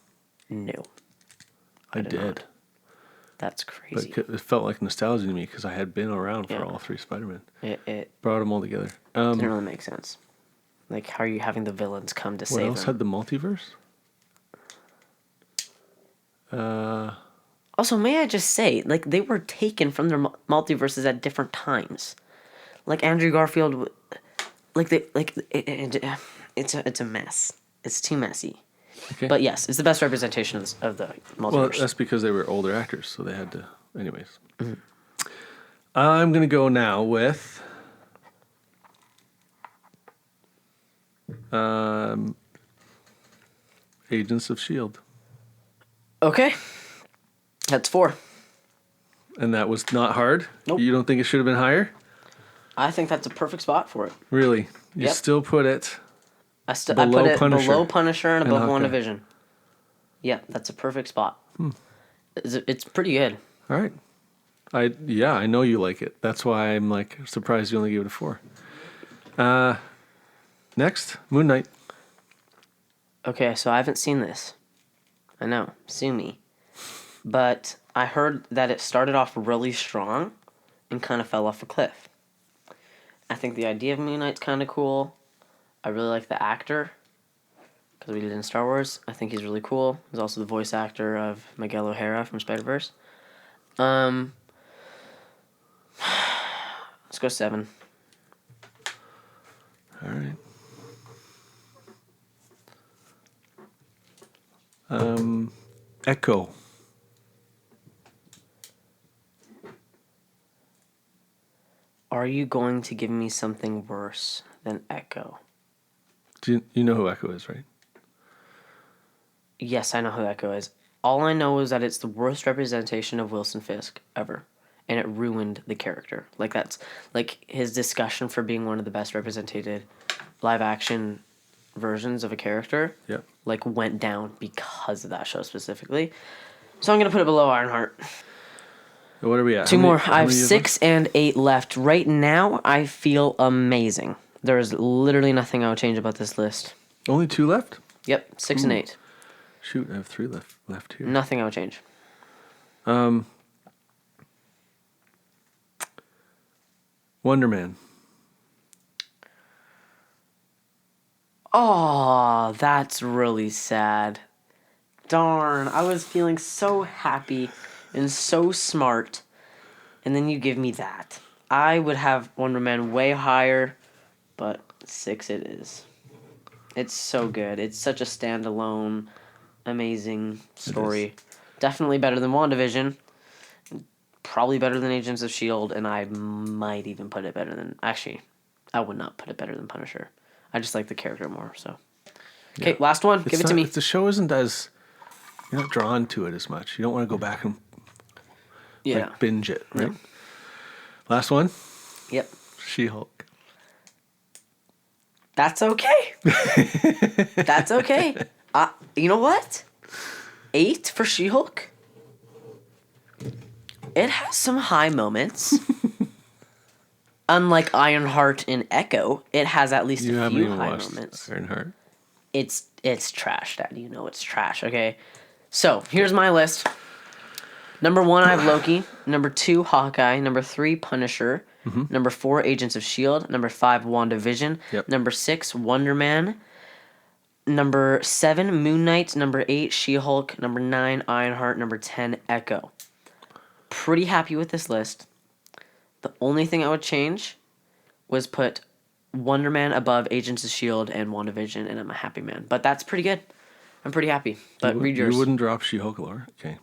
No, I did did. not. That's crazy. But it felt like nostalgia to me because I had been around for Yeah. all 3 Spider-Man. It Brought them all together. didn't really make sense. Like, how are you having the villains come to What save else them? had the multiverse? Also, may I just say, like, they were taken from their multiverses at different times. Like Andrew Garfield, it's a mess. It's too messy. Okay. But yes, it's the best representation of the Well, multiverse. that's because they were older actors, so they had to. Anyways. I'm going to go now with Agents of S.H.I.E.L.D. Okay, that's 4. And that was not hard? Nope. You don't think it should have been higher? I think that's a perfect spot for it. Really? You Yep. still put it I below put it Punisher below Punisher and above Hawkeye. WandaVision. Yeah, that's a perfect spot. It's pretty good. All right. I know you like it. That's why I'm like surprised you only gave it a 4. Next, Moon Knight. Okay, so I haven't seen this. I know, sue me. But I heard that it started off really strong and kind of fell off a cliff. I think the idea of Moon Knight's kind of cool. I really like the actor because we did in Star Wars. I think he's really cool. He's also the voice actor of Miguel O'Hara from Spider-Verse. Let's go 7. All right. Echo. Are you going to give me something worse than Echo? Do you know who Echo is, right? Yes, I know who Echo is. All I know is that it's the worst representation of Wilson Fisk ever. And it ruined the character. Like, that's like his discussion for being one of the best represented live action versions of a character. Yep. Like, went down because of that show specifically. So I'm gonna put it below Ironheart. What are we at? Two How many- more. how I have many of 6 and 8 left. Right now, I feel amazing. There is literally nothing I would change about this list. them? Only 2 left? Yep, 6 and 8. Shoot, I have 3 left here. Nothing I would change. Wonder Man. Oh, that's really sad. Darn, I was feeling so happy and so smart, and then you give me that. I would have Wonder Man way higher, but 6 it is. It's so good. It's such a standalone, amazing story. Definitely better than WandaVision. Probably better than Agents of S.H.I.E.L.D., and I might even put it better than... Actually, I would not put it better than Punisher. I just like the character more, so... Okay, last one. Give it to me. The show isn't as... You're not drawn to it as much. You don't want to go back and binge it, right? No. Last one. Yep. She-Hulk. That's okay. That's okay. You know what? 8 for She-Hulk. It has some high moments. Unlike Ironheart and Echo, it has at least You a haven't few even high watched moments. Ironheart. It's trash, Dad. You know it's trash, okay? So, here's my list. Number 1, I have Loki. Number 2, Hawkeye. Number 3, Punisher. Number 4, Agents of S.H.I.E.L.D. Number 5, WandaVision. Yep. Number 6, Wonder Man. Number 7, Moon Knight. Number 8, She-Hulk. Number 9, Ironheart. Number 10, Echo. Pretty happy with this list. The only thing I would change was put Wonder Man above Agents of S.H.I.E.L.D. and WandaVision, and I'm a happy man. But that's pretty good. I'm pretty happy. But read yours. You wouldn't drop She-Hulk lower? Okay.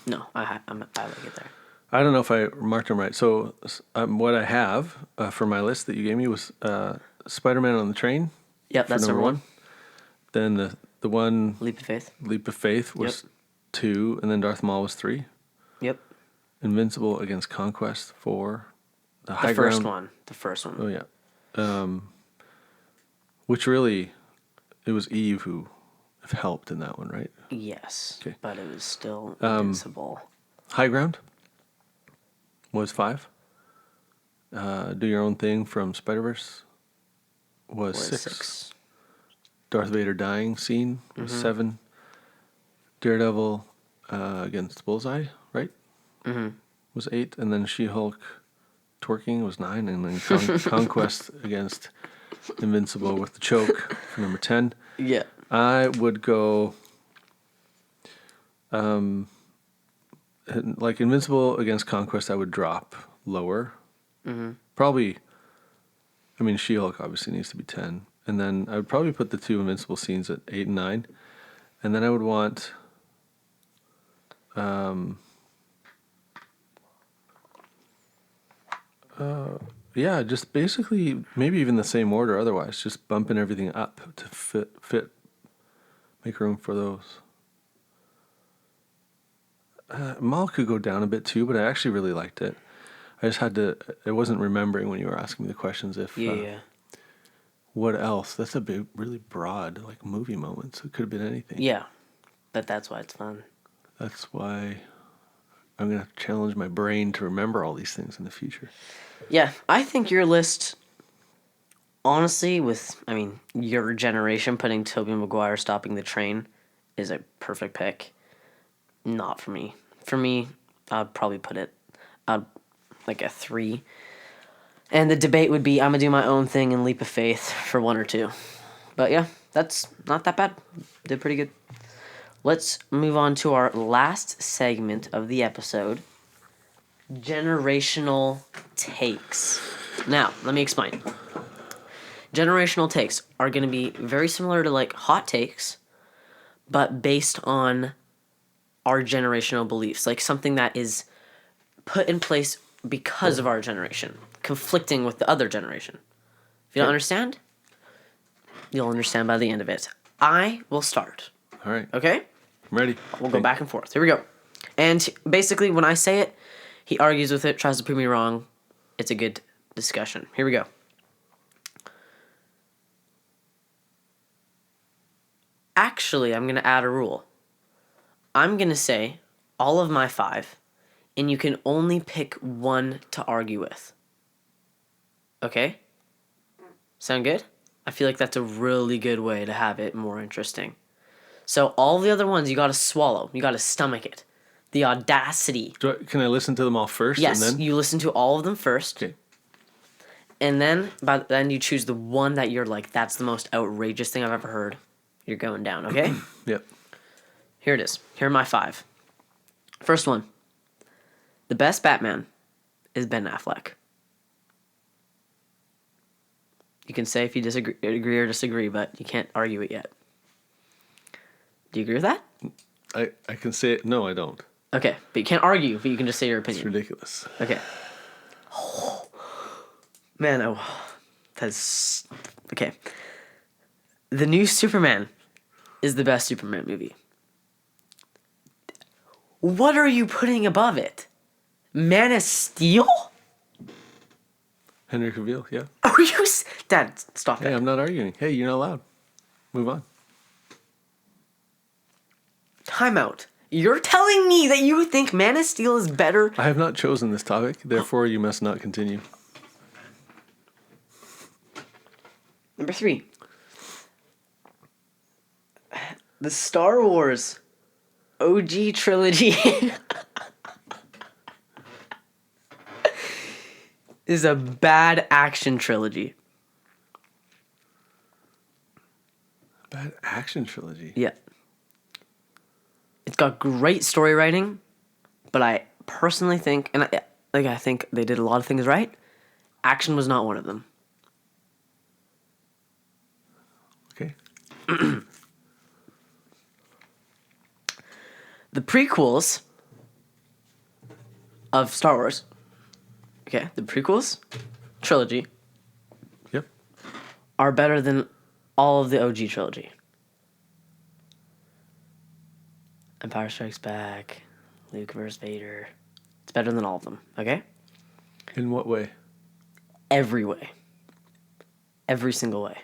No, I like it there. I don't know if I marked them right. So what I have for my list that you gave me was Spider-Man on the train, Yep, for that's number one. Then the one Leap of Faith. was 2, and then Darth Maul was 3. Yep. Invincible against Conquest 4. The The first one. The first one. Oh yeah. Which really, it was Eve who helped in that one, right? Yes. Okay. But it was still invincible. High Ground was 5. Do Your Own Thing from Spider-Verse was 6. Darth Vader dying scene was 7. Daredevil against Bullseye, right? Was 8. And then She-Hulk twerking was 9. And then Conquest against Invincible with the choke for number 10. Yeah. I would go like Invincible against Conquest. I would drop lower. Probably. I mean, She-Hulk obviously needs to be 10, and then I would probably put the 2 Invincible scenes at 8 and 9, and then I would want. Yeah, just basically maybe even the same order. Otherwise, just bumping everything up to fit, make room for those. Maul could go down a bit too, but I actually really liked it. I just had to. I wasn't remembering when you were asking me the questions. If what else? That's a big, really broad like movie moments. It could have been anything. Yeah, but that's why it's fun. That's why I'm gonna have to challenge my brain to remember all these things in the future. Yeah, I think your list, honestly, your generation putting Tobey Maguire stopping the train is a perfect pick. Not for me. For me, I'd probably put it like a 3. And the debate would be I'm going to do my own thing and Leap of Faith for 1 or 2. But yeah, that's not that bad. Did pretty good. Let's move on to our last segment of the episode. Generational takes. Now, let me explain. Generational takes are going to be very similar to like hot takes, but based on our generational beliefs, like something that is put in place because of our generation, conflicting with the other generation. If you don't understand, you'll understand by the end of it. I will start. All right. Okay? I'm ready. We'll go back and forth. Here we go. And basically, when I say it, he argues with it, tries to prove me wrong. It's a good discussion. Here we go. Actually, I'm going to add a rule. I'm going to say all of my 5, and you can only pick 1 to argue with. Okay? Sound good? I feel like that's a really good way to have it more interesting. So all the other ones you got to swallow. You got to stomach it. The audacity. Can I listen to them all first? Yes, and then? you listen to all of them first. Okay. And then you choose the one that you're like, that's the most outrageous thing I've ever heard. You're going down, okay? Yep. Here it is. Here are my 5. First one. The best Batman is Ben Affleck. You can say if you agree or disagree, but you can't argue it yet. Do you agree with that? I can say it. No, I don't. Okay, but you can't argue, but you can just say your opinion. It's ridiculous. Okay. Man, that's... Okay. The new Superman is the best Superman movie. What are you putting above it? Man of Steel? Henry Cavill, yeah. Are you... Dad, stop Hey, it. I'm not arguing. Hey, you're not allowed. Move on. Time out. You're telling me that you think Man of Steel is better? I have not chosen this topic, therefore you must not continue. Number 3. The Star Wars OG trilogy is a bad action trilogy. Bad action trilogy. Yeah. It's got great story writing, but I personally think, and I think they did a lot of things right. Action was not one of them. Okay. The prequels of Star Wars, the prequels trilogy Yep. are better than all of the OG trilogy. Empire Strikes Back, Luke vs. Vader. It's better than all of them, okay? In what way? Every way. Every single way.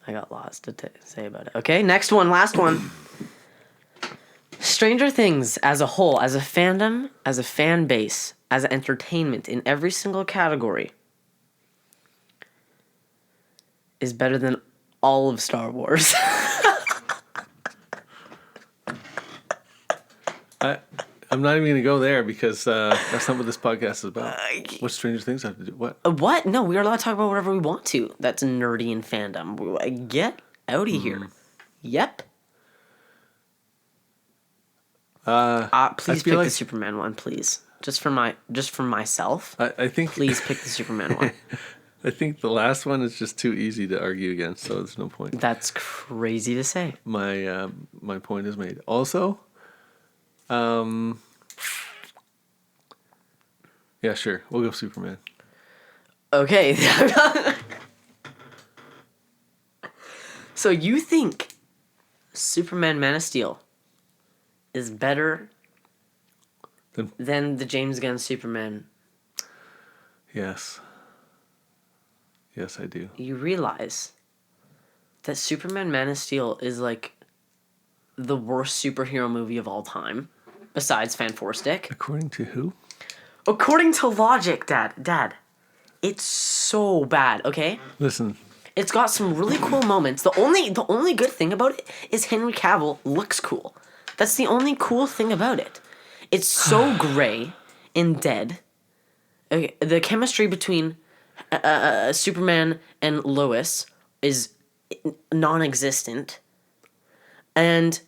I got lots to say about it. Okay, next one, last one. Stranger Things as a whole, as a fandom, as a fan base, as an entertainment in every single category is better than all of Star Wars. I'm not even going to go there because that's not what this podcast is about. What Stranger Things have to do? What? What? No, we are allowed to talk about whatever we want to. That's nerdy in fandom. Get out of here. Yep. Please pick the Superman one, please. Just for myself. I think. Please pick the Superman one. I think the last one is just too easy to argue against, so there's no point. That's crazy to say. My point is made. Also, yeah, sure, we'll go Superman. Okay. So you think Superman Man of Steel is better than the James Gunn Superman? Yes. Yes, I do. You realize that Superman Man of Steel is like the worst superhero movie of all time, besides Fan Four Stick. According to who? According to logic, Dad. It's so bad, okay? Listen. It's got some really cool moments. The only good thing about it is Henry Cavill looks cool. That's the only cool thing about it. It's so gray and dead. Okay, the chemistry between Superman and Lois is non-existent. And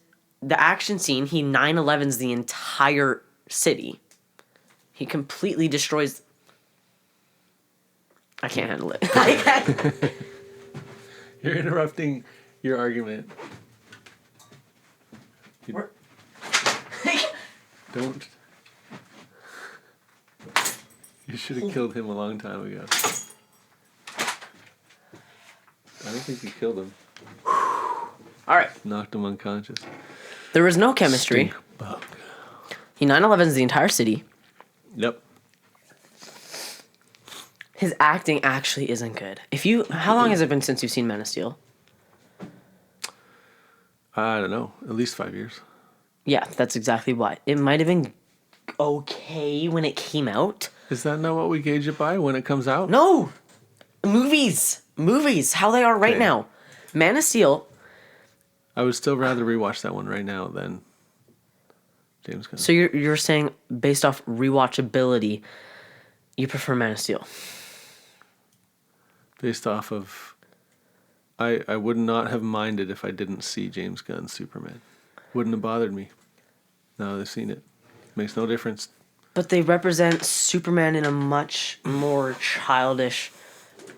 the action scene, he 9/11s the entire city. He completely destroys... I can't handle it. You're interrupting your argument. Don't. You should have killed him a long time ago. I don't think you killed him. All right. Knocked him unconscious. There was no chemistry. Stink bug. He 9/11s the entire city. Yep. His acting actually isn't good. How long has it been since you've seen Man of Steel? I don't know. At least 5 years. Yeah, that's exactly why. It might have been okay when it came out. Is that not what we gauge it by when it comes out? No! Movies, how they are right Okay. now. Man of Steel. I would still rather rewatch that one right now than James Gunn. So you're saying based off rewatchability, you prefer Man of Steel? Based off of... I would not have minded if I didn't see James Gunn's Superman. Wouldn't have bothered me. Now that I've seen it. Makes no difference. But they represent Superman in a much more childish,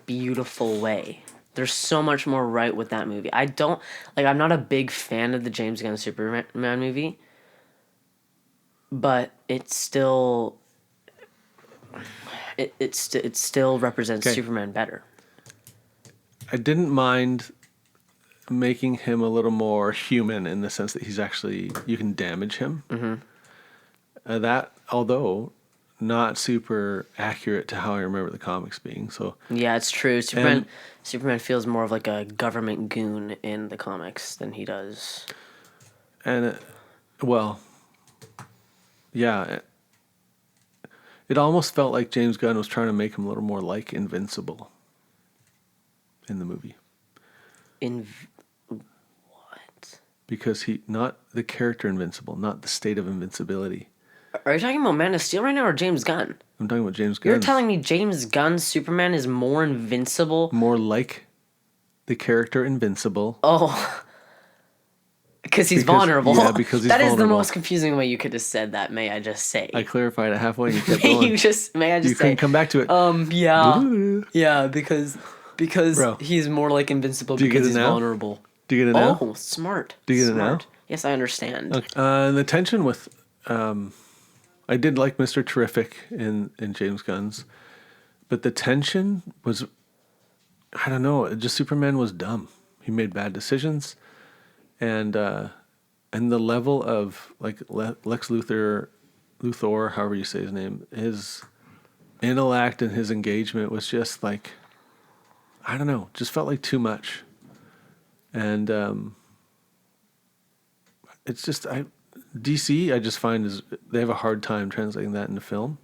beautiful way. There's so much more right with that movie. I'm not a big fan of the James Gunn Superman movie, but it still it still represents Superman better. I didn't mind making him a little more human in the sense that he's actually, you can damage him. Mm-hmm. That, although not super accurate to how I remember the comics being. So yeah, it's true. Superman feels more of like a government goon in the comics than he does. And yeah, it almost felt like James Gunn was trying to make him a little more like Invincible in the movie. What? Because not the character Invincible, not the state of invincibility. Are you talking about Man of Steel right now or James Gunn? I'm talking about James Gunn. You're telling me James Gunn's Superman is more invincible? More like the character Invincible. Oh. Because he's vulnerable. Yeah, because he's vulnerable. That is the most confusing way you could have said that, may I just say. I clarified it halfway and you kept going. May I just you say. couldn't come back to it. Yeah. Yeah, because Bro, he's more like invincible do you because get it he's now? vulnerable. Do you get it now? Oh, smart. Do you get it Smart. now? Yes, I understand. Okay. The tension with... I did like Mr. Terrific in James Gunn's, but the tension was I don't know. Just Superman was dumb. He made bad decisions, and the level of like Lex Luthor, however you say his name, his intellect and his engagement was just like, I don't know, just felt like too much, and it's just DC. I just find is they have a hard time translating that into film.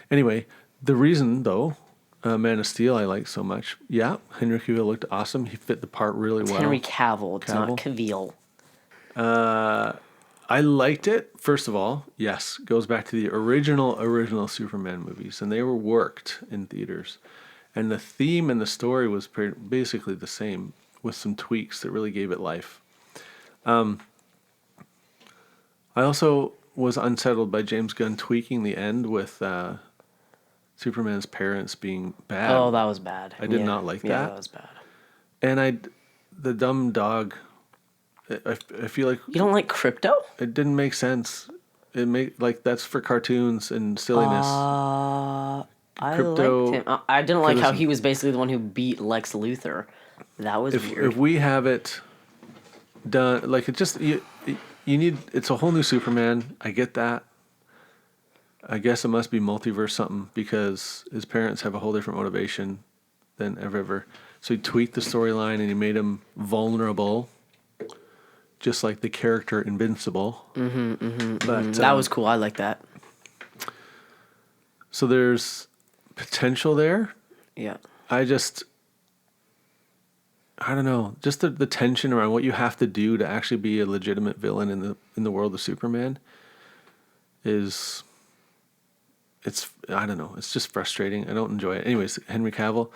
Anyway, the reason though. Man of Steel, I like so much. Yeah, Henry Cavill looked awesome. He fit the part really well. Henry Cavill. It's not Cavill. I liked it. First of all, yes, goes back to the original Superman movies, and they were worked in theaters, and the theme and the story was basically the same with some tweaks that really gave it life. I also was unsettled by James Gunn tweaking the end with Superman's parents being bad. Oh, that was bad. I did not like that. Yeah, that was bad. And the dumb dog. I feel like you don't like Crypto. It didn't make sense. It made like that's for cartoons and silliness. I Crypto, liked him. I didn't like how he was basically the one who beat Lex Luthor. That was weird. If we have it done, like it just you need. It's a whole new Superman. I get that. I guess it must be multiverse something because his parents have a whole different motivation than ever. So he tweaked the storyline and he made him vulnerable, just like the character Invincible. But that was cool. I like that. So there's potential there. Yeah. I don't know. Just the tension around what you have to do to actually be a legitimate villain in the world of Superman is. I don't know. It's just frustrating. I don't enjoy it. Anyways, Henry Cavill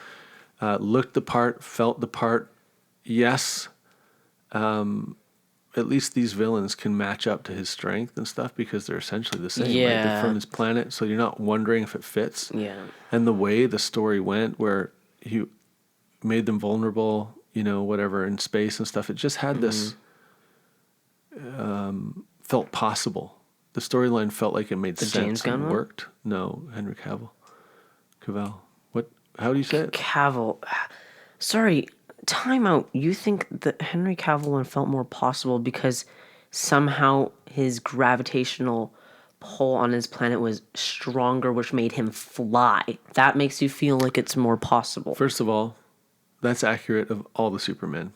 looked the part, felt the part. Yes, at least these villains can match up to his strength and stuff because they're essentially the same. Yeah. Right? They're from his planet, so you're not wondering if it fits. Yeah. And the way the story went, where he made them vulnerable, whatever, in space and stuff, it just had this felt possible. The storyline felt like it made sense James Gunn and one? worked. No, Henry Cavill. What? How do you say it? Cavill. Sorry, time out. You think that Henry Cavill one felt more possible because somehow his gravitational pull on his planet was stronger, which made him fly. That makes you feel like it's more possible. First of all, that's accurate of all the Supermen.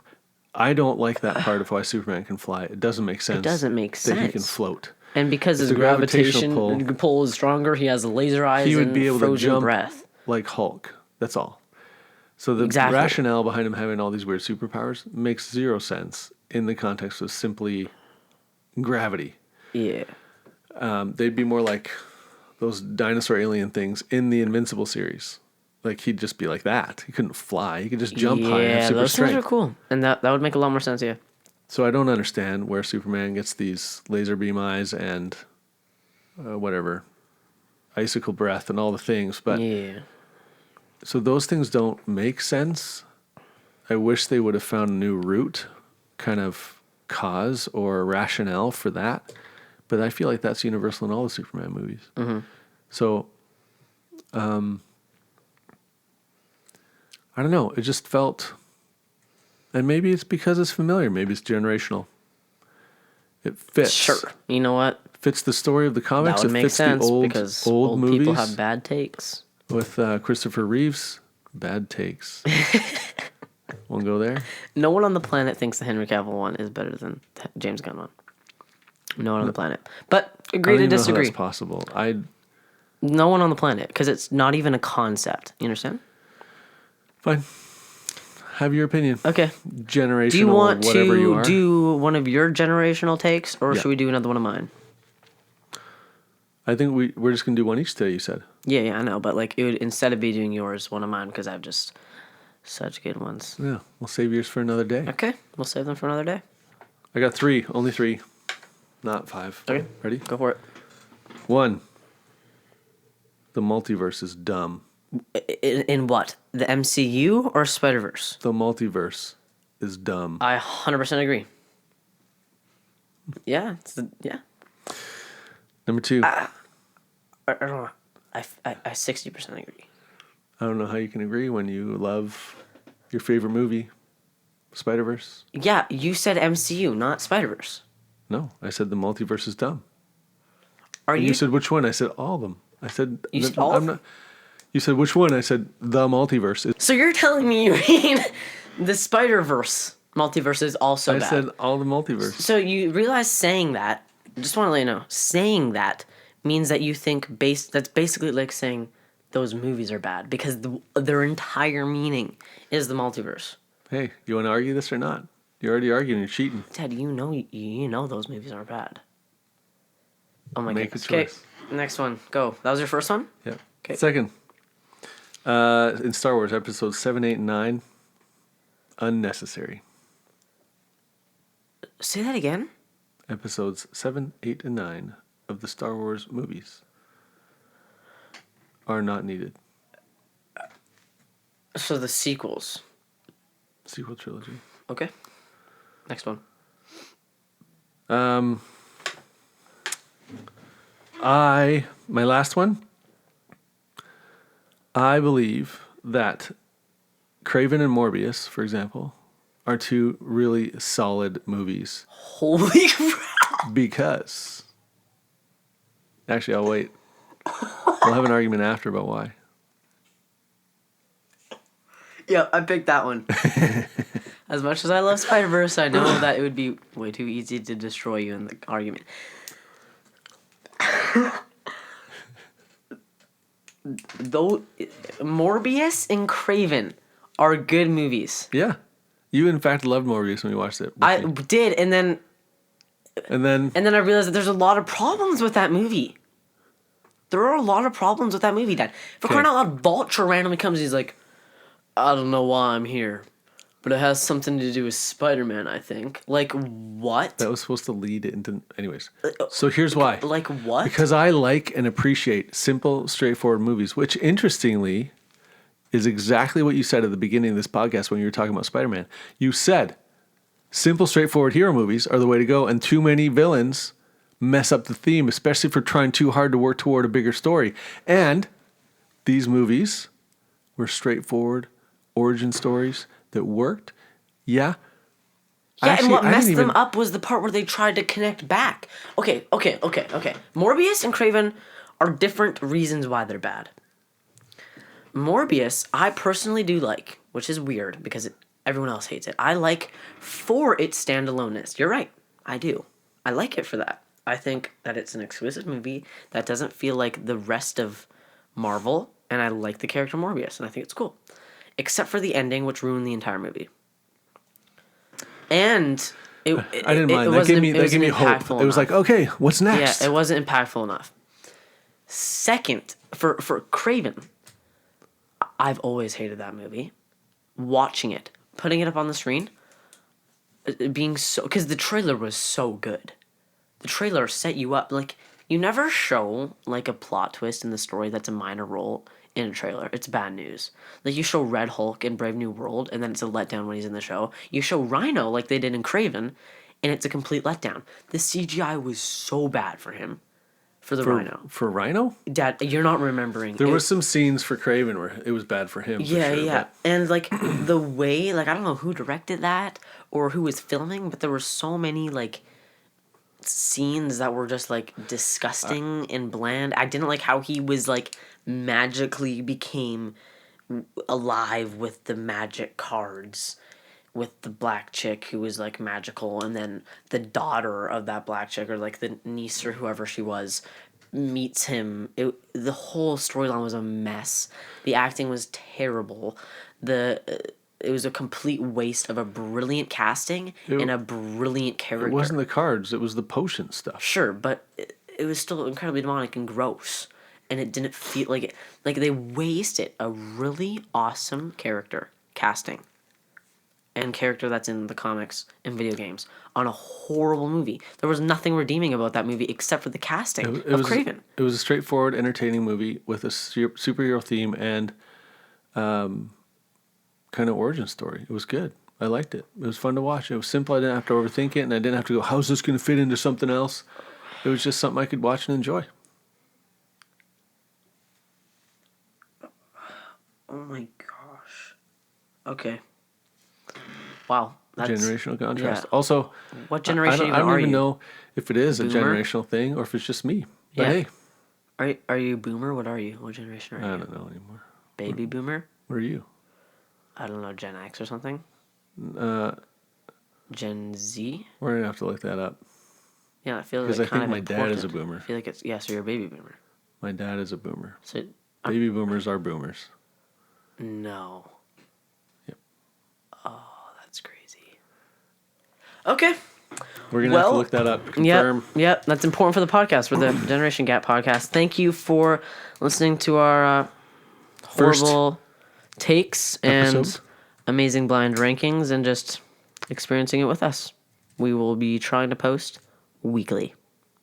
I don't like that part of why Superman can fly. It doesn't make sense. It doesn't make that he can sense. float. And because his the gravitation gravitational pull is stronger, he has laser eyes He would and be able to frozen jump breath. like Hulk. That's all. So the Exactly. rationale behind him having all these weird superpowers makes zero sense in the context of simply gravity. Yeah. They'd be more like those dinosaur alien things in the Invincible series. Like he'd just be like that. He couldn't fly. He could just jump high and have super those strength. things are cool. And that would make a lot more sense, yeah. So I don't understand where Superman gets these laser beam eyes and whatever, icicle breath and all the things. But yeah. So those things don't make sense. I wish they would have found a new route, kind of cause or rationale for that. But I feel like that's universal in all the Superman movies. Mm-hmm. So, I don't know. It just felt, and maybe it's because it's familiar. Maybe it's generational. It fits. Sure. You know what? Fits the story of the comics. That would it make fits sense the because old movies people have bad takes. with Christopher Reeves. Bad takes. Won't go there. No one on the planet thinks the Henry Cavill one is better than the James Gunn one. No one on the planet. But agree to disagree. Know how that's possible. No one on the planet, because it's not even a concept. You understand? Fine. Have your opinion. Okay. Generational, do you want whatever you to are. do one of your generational takes, or Yeah. should we do another one of mine? I think we're just going to do one each today, you said. Yeah, I know. But like, it would, instead of be doing yours, one of mine, because I have just such good ones. Yeah, we'll save yours for another day. Okay. We'll save them for another day. I got 3. Only 3. Not 5. Okay. Ready? Go for it. 1. The multiverse is dumb. In what? The MCU or Spider-Verse? The multiverse is dumb. I 100% agree. Yeah. Yeah. Number 2. I don't know. I 60% agree. I don't know how you can agree when you love your favorite movie, Spider-Verse. Yeah, you said MCU, not Spider-Verse. No, I said the multiverse is dumb. Are And you? you said which one? I said all of them. I said You said all of them? You said which one? I said the multiverse. So you're telling me you mean the Spider-Verse multiverse is also I bad? said all the multiverse. So you realize saying that, just want to let you know, saying that means that you think that's basically like saying those movies are bad because their entire meaning is the multiverse. Hey, you want to argue this or not? You're already arguing. You're cheating. Ted, you know those movies aren't bad. Oh my Make goodness. a choice. Okay, next one. Go. That was your first one? Yeah. Okay. Second, in Star Wars, episodes 7, 8, and 9, unnecessary. Say that again? Episodes 7, 8, and 9 of the Star Wars movies are not needed. So the sequels. Sequel trilogy. Okay. Next one. My last one, I believe that Craven and Morbius, for example, are two really solid movies. Holy crap. Because, actually, I'll wait. We'll have an argument after about why. Yeah, I picked that one. As much as I love Spider-Verse, I know that it would be way too easy to destroy you in the argument. Though Morbius and Craven are good movies. Yeah. You, in fact, loved Morbius when you watched it. I did, and then I realized that there's a lot of problems with that movie. There are a lot of problems with that movie, Dad. For crying out loud, Vulture randomly comes and he's like, I don't know why I'm here, but it has something to do with Spider-Man, I think. Like, what? That was supposed to lead into... Anyways. So here's why. Like, what? Because I like and appreciate simple, straightforward movies, which, interestingly, is exactly what you said at the beginning of this podcast when you were talking about Spider-Man. You said simple, straightforward hero movies are the way to go, and too many villains mess up the theme, especially for trying too hard to work toward a bigger story. And these movies were straightforward origin stories that worked. Yeah. Yeah, and what messed them up was the part where they tried to connect back. Okay. Morbius and Craven are different reasons why they're bad. Morbius, I personally do like, which is weird because everyone else hates it. I like for its standaloneness. You're right. I do. I like it for that. I think that it's an exquisite movie that doesn't feel like the rest of Marvel, and I like the character Morbius, and I think it's cool. Except for the ending, which ruined the entire movie. And I didn't mind. That gave me hope. It was like, okay, what's next? Yeah, it wasn't impactful enough. Second, for Craven, I've always hated that movie. Watching it, putting it up on the screen, being so... Because the trailer was so good. The trailer set you up. Like, you never show, like, a plot twist in the story that's a minor role in a trailer. It's bad news. Like, you show Red Hulk in Brave New World, and then it's a letdown when he's in the show. You show Rhino, like they did in Craven, and it's a complete letdown. The CGI was so bad for him. For Rhino. For Rhino? Dad, you're not remembering. There were some scenes for Craven where it was bad for him. Yeah, for sure, yeah. But... And, like, the way, like, I don't know who directed that or who was filming, but there were so many, like, scenes that were just, like, disgusting and bland. I didn't like how he was, like, magically became alive with the magic cards with the black chick who was, like, magical, and then the daughter of that black chick, or, like, the niece or whoever she was, meets him. The whole storyline was a mess. The acting was terrible. It was a complete waste of a brilliant casting and a brilliant character. It wasn't the cards, it was the potion stuff. Sure, but it was still incredibly demonic and gross. And it didn't feel like it. Like, they wasted a really awesome character casting and character that's in the comics and video games on a horrible movie. There was nothing redeeming about that movie except for the casting of Craven. It was a straightforward, entertaining movie with a superhero theme and kind of origin story. It was good. I liked it. It was fun to watch. It was simple. I didn't have to overthink it, and I didn't have to go, how's this going to fit into something else? It was just something I could watch and enjoy. Oh my gosh. Okay. Wow. That's Generational contrast. yeah. Also, What generation I don't are even you? know if it is a Boomer? generational thing or if it's just me. But Yeah. hey, Are you boomer? What are you? What generation I are you? don't know anymore. Baby boomer? What are you? I don't know, Gen X or something? Uh, Gen Z? we're gonna have to look that up Yeah, I feel because like I kind think of my dad is a important. I boomer. feel like it's so you're a baby boomer. My dad is a boomer. So Baby boomers are boomers. no. Yep. Oh, that's crazy. Okay. We're gonna have to look that up. Confirm. Yep. That's important for the podcast, for the Generation Gap podcast. Thank you for listening to our First horrible takes and episode. amazing blind rankings and just experiencing it with us. We will be trying to post weekly.